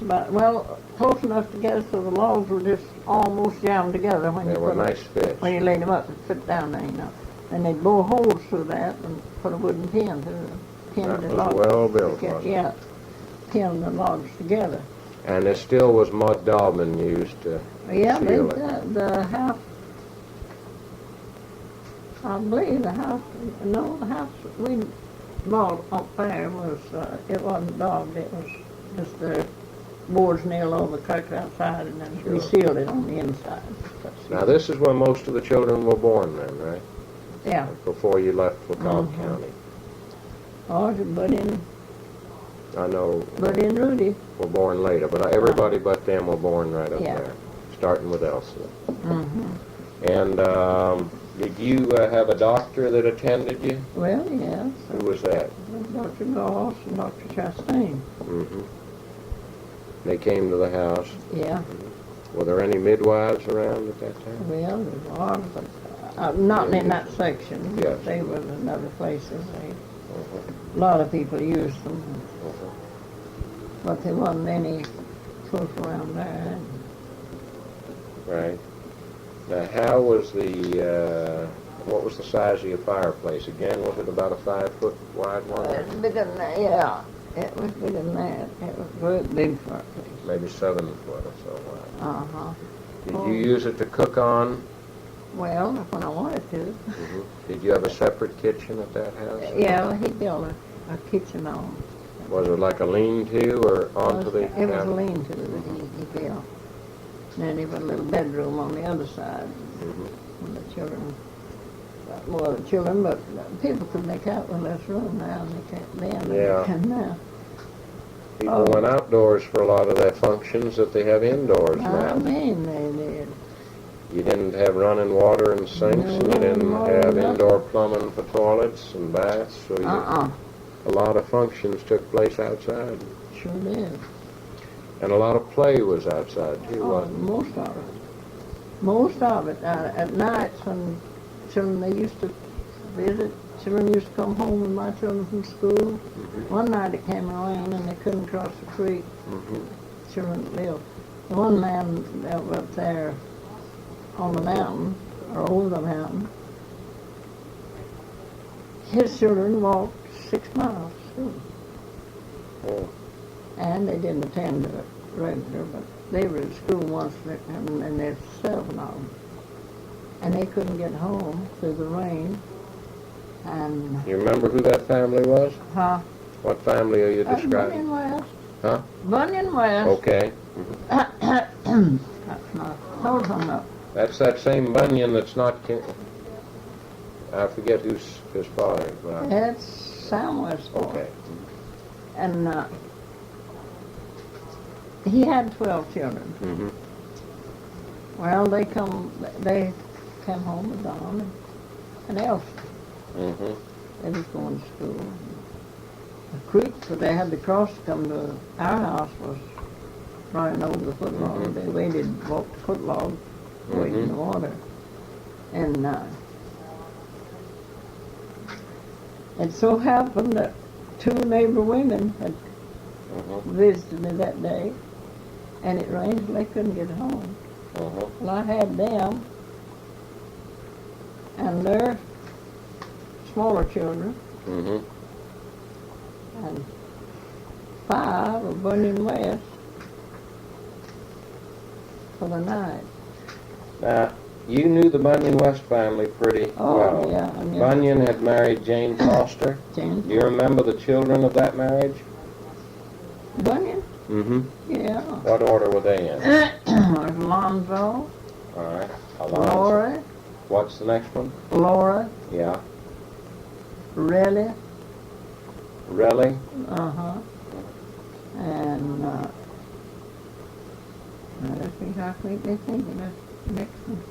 close enough together so the logs were just almost jammed together when They you were put nice fits. when you laid them up and put down there, And they'd bore holes through that and put a wooden pin through them. That was well built, wasn't it? Yeah, pin the logs together. And there still was mud daubing used to seal it. The house, I believe the house we bought up there was, it wasn't daubed, it was just the boards nailed over the cracks outside, and then we sealed it on the inside. Now this is where most of the children were born then, right? Yeah. Before you left for Cobb County. I know But in Rudy. were born later, but everybody but them were born right up there, starting with Elsa. And did you have a doctor that attended you? Well, yes. Who was that? Dr. Goss and Dr. Chastain. They came to the house. Yeah. Were there any midwives around at that time? Well, there was, but not in that section. Yes. They were in other places. A lot of people used them. But there wasn't any close around there. Right. Now, how was what was the size of your fireplace? Again, was it about a 5-foot wide one? It was bigger than that, yeah. It was bigger than that. It was a very big fireplace. Maybe 7 foot or so wide. Did you use it to cook on? Well, when I wanted to. Did you have a separate kitchen at that house? Yeah, he built a kitchen on. Was it like a lean-to or onto the It was a house? lean-to that he built. And he put a little bedroom on the other side. And the children, more of the children, but people could make out with less room now than they can then. Yeah. They can now. People went outdoors for a lot of their functions that they have indoors I now. mean, they did. You didn't have running water and sinks, and you didn't have indoor plumbing for toilets and baths, so a lot of functions took place outside. Sure did. And a lot of play was outside, too, wasn't it? Most of it. Most of it. At nights when children, they used to visit, children used to come home with my children from school. One night it came rain and they couldn't cross the creek. Children lived. One man that was up there on the mountain, or over the mountain, his children walked 6 miles to school. Oh. And they didn't attend to it regular, but they were at school once, and there's 7 of them. And they couldn't get home through the rain. And, You remember who that family was? huh? What family are you describing? Bunyan West. Huh? Bunyan West. Okay. That's not, hold on up. That's that same Bunyan that's not... I forget who's his father is. But That's Sam West's boy. okay. And he had 12 children. Mm-hmm. Well, they came home with Don and Elsie. Mm-hmm. They was going to school. The creek that they had to cross to come to our house was running over the foot log. Mhm. They waded, walked the foot log, waded in the water. And it so happened that 2 neighbor women had Mm-hmm. visited me that day, and it rained and they couldn't get home. Mm-hmm. Well, I had them and their smaller children, Mm-hmm. and 5 of Bunyan West for the night. Now, you knew the Bunyan West family pretty Oh, well. yeah. I knew Bunyan had married Jane Foster. Jane. Do you remember the children of that marriage? Bunyan? Mm-hmm. Yeah. What order were they in? There's Alonzo, All right. Alonzo. Laura, What's the next one? Laura, Yeah. Relly, Relly. uh-huh, and, let's see, I think they think of the next one.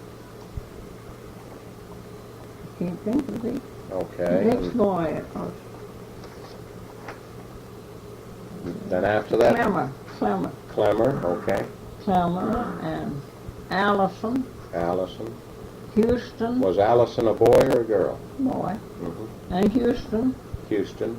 I can't think of the Okay. next boy. Then after that? Clemmer, Okay. and Allison, Allison. Houston, Was Allison a boy or a girl? boy, Mm-hmm. and Houston, Houston.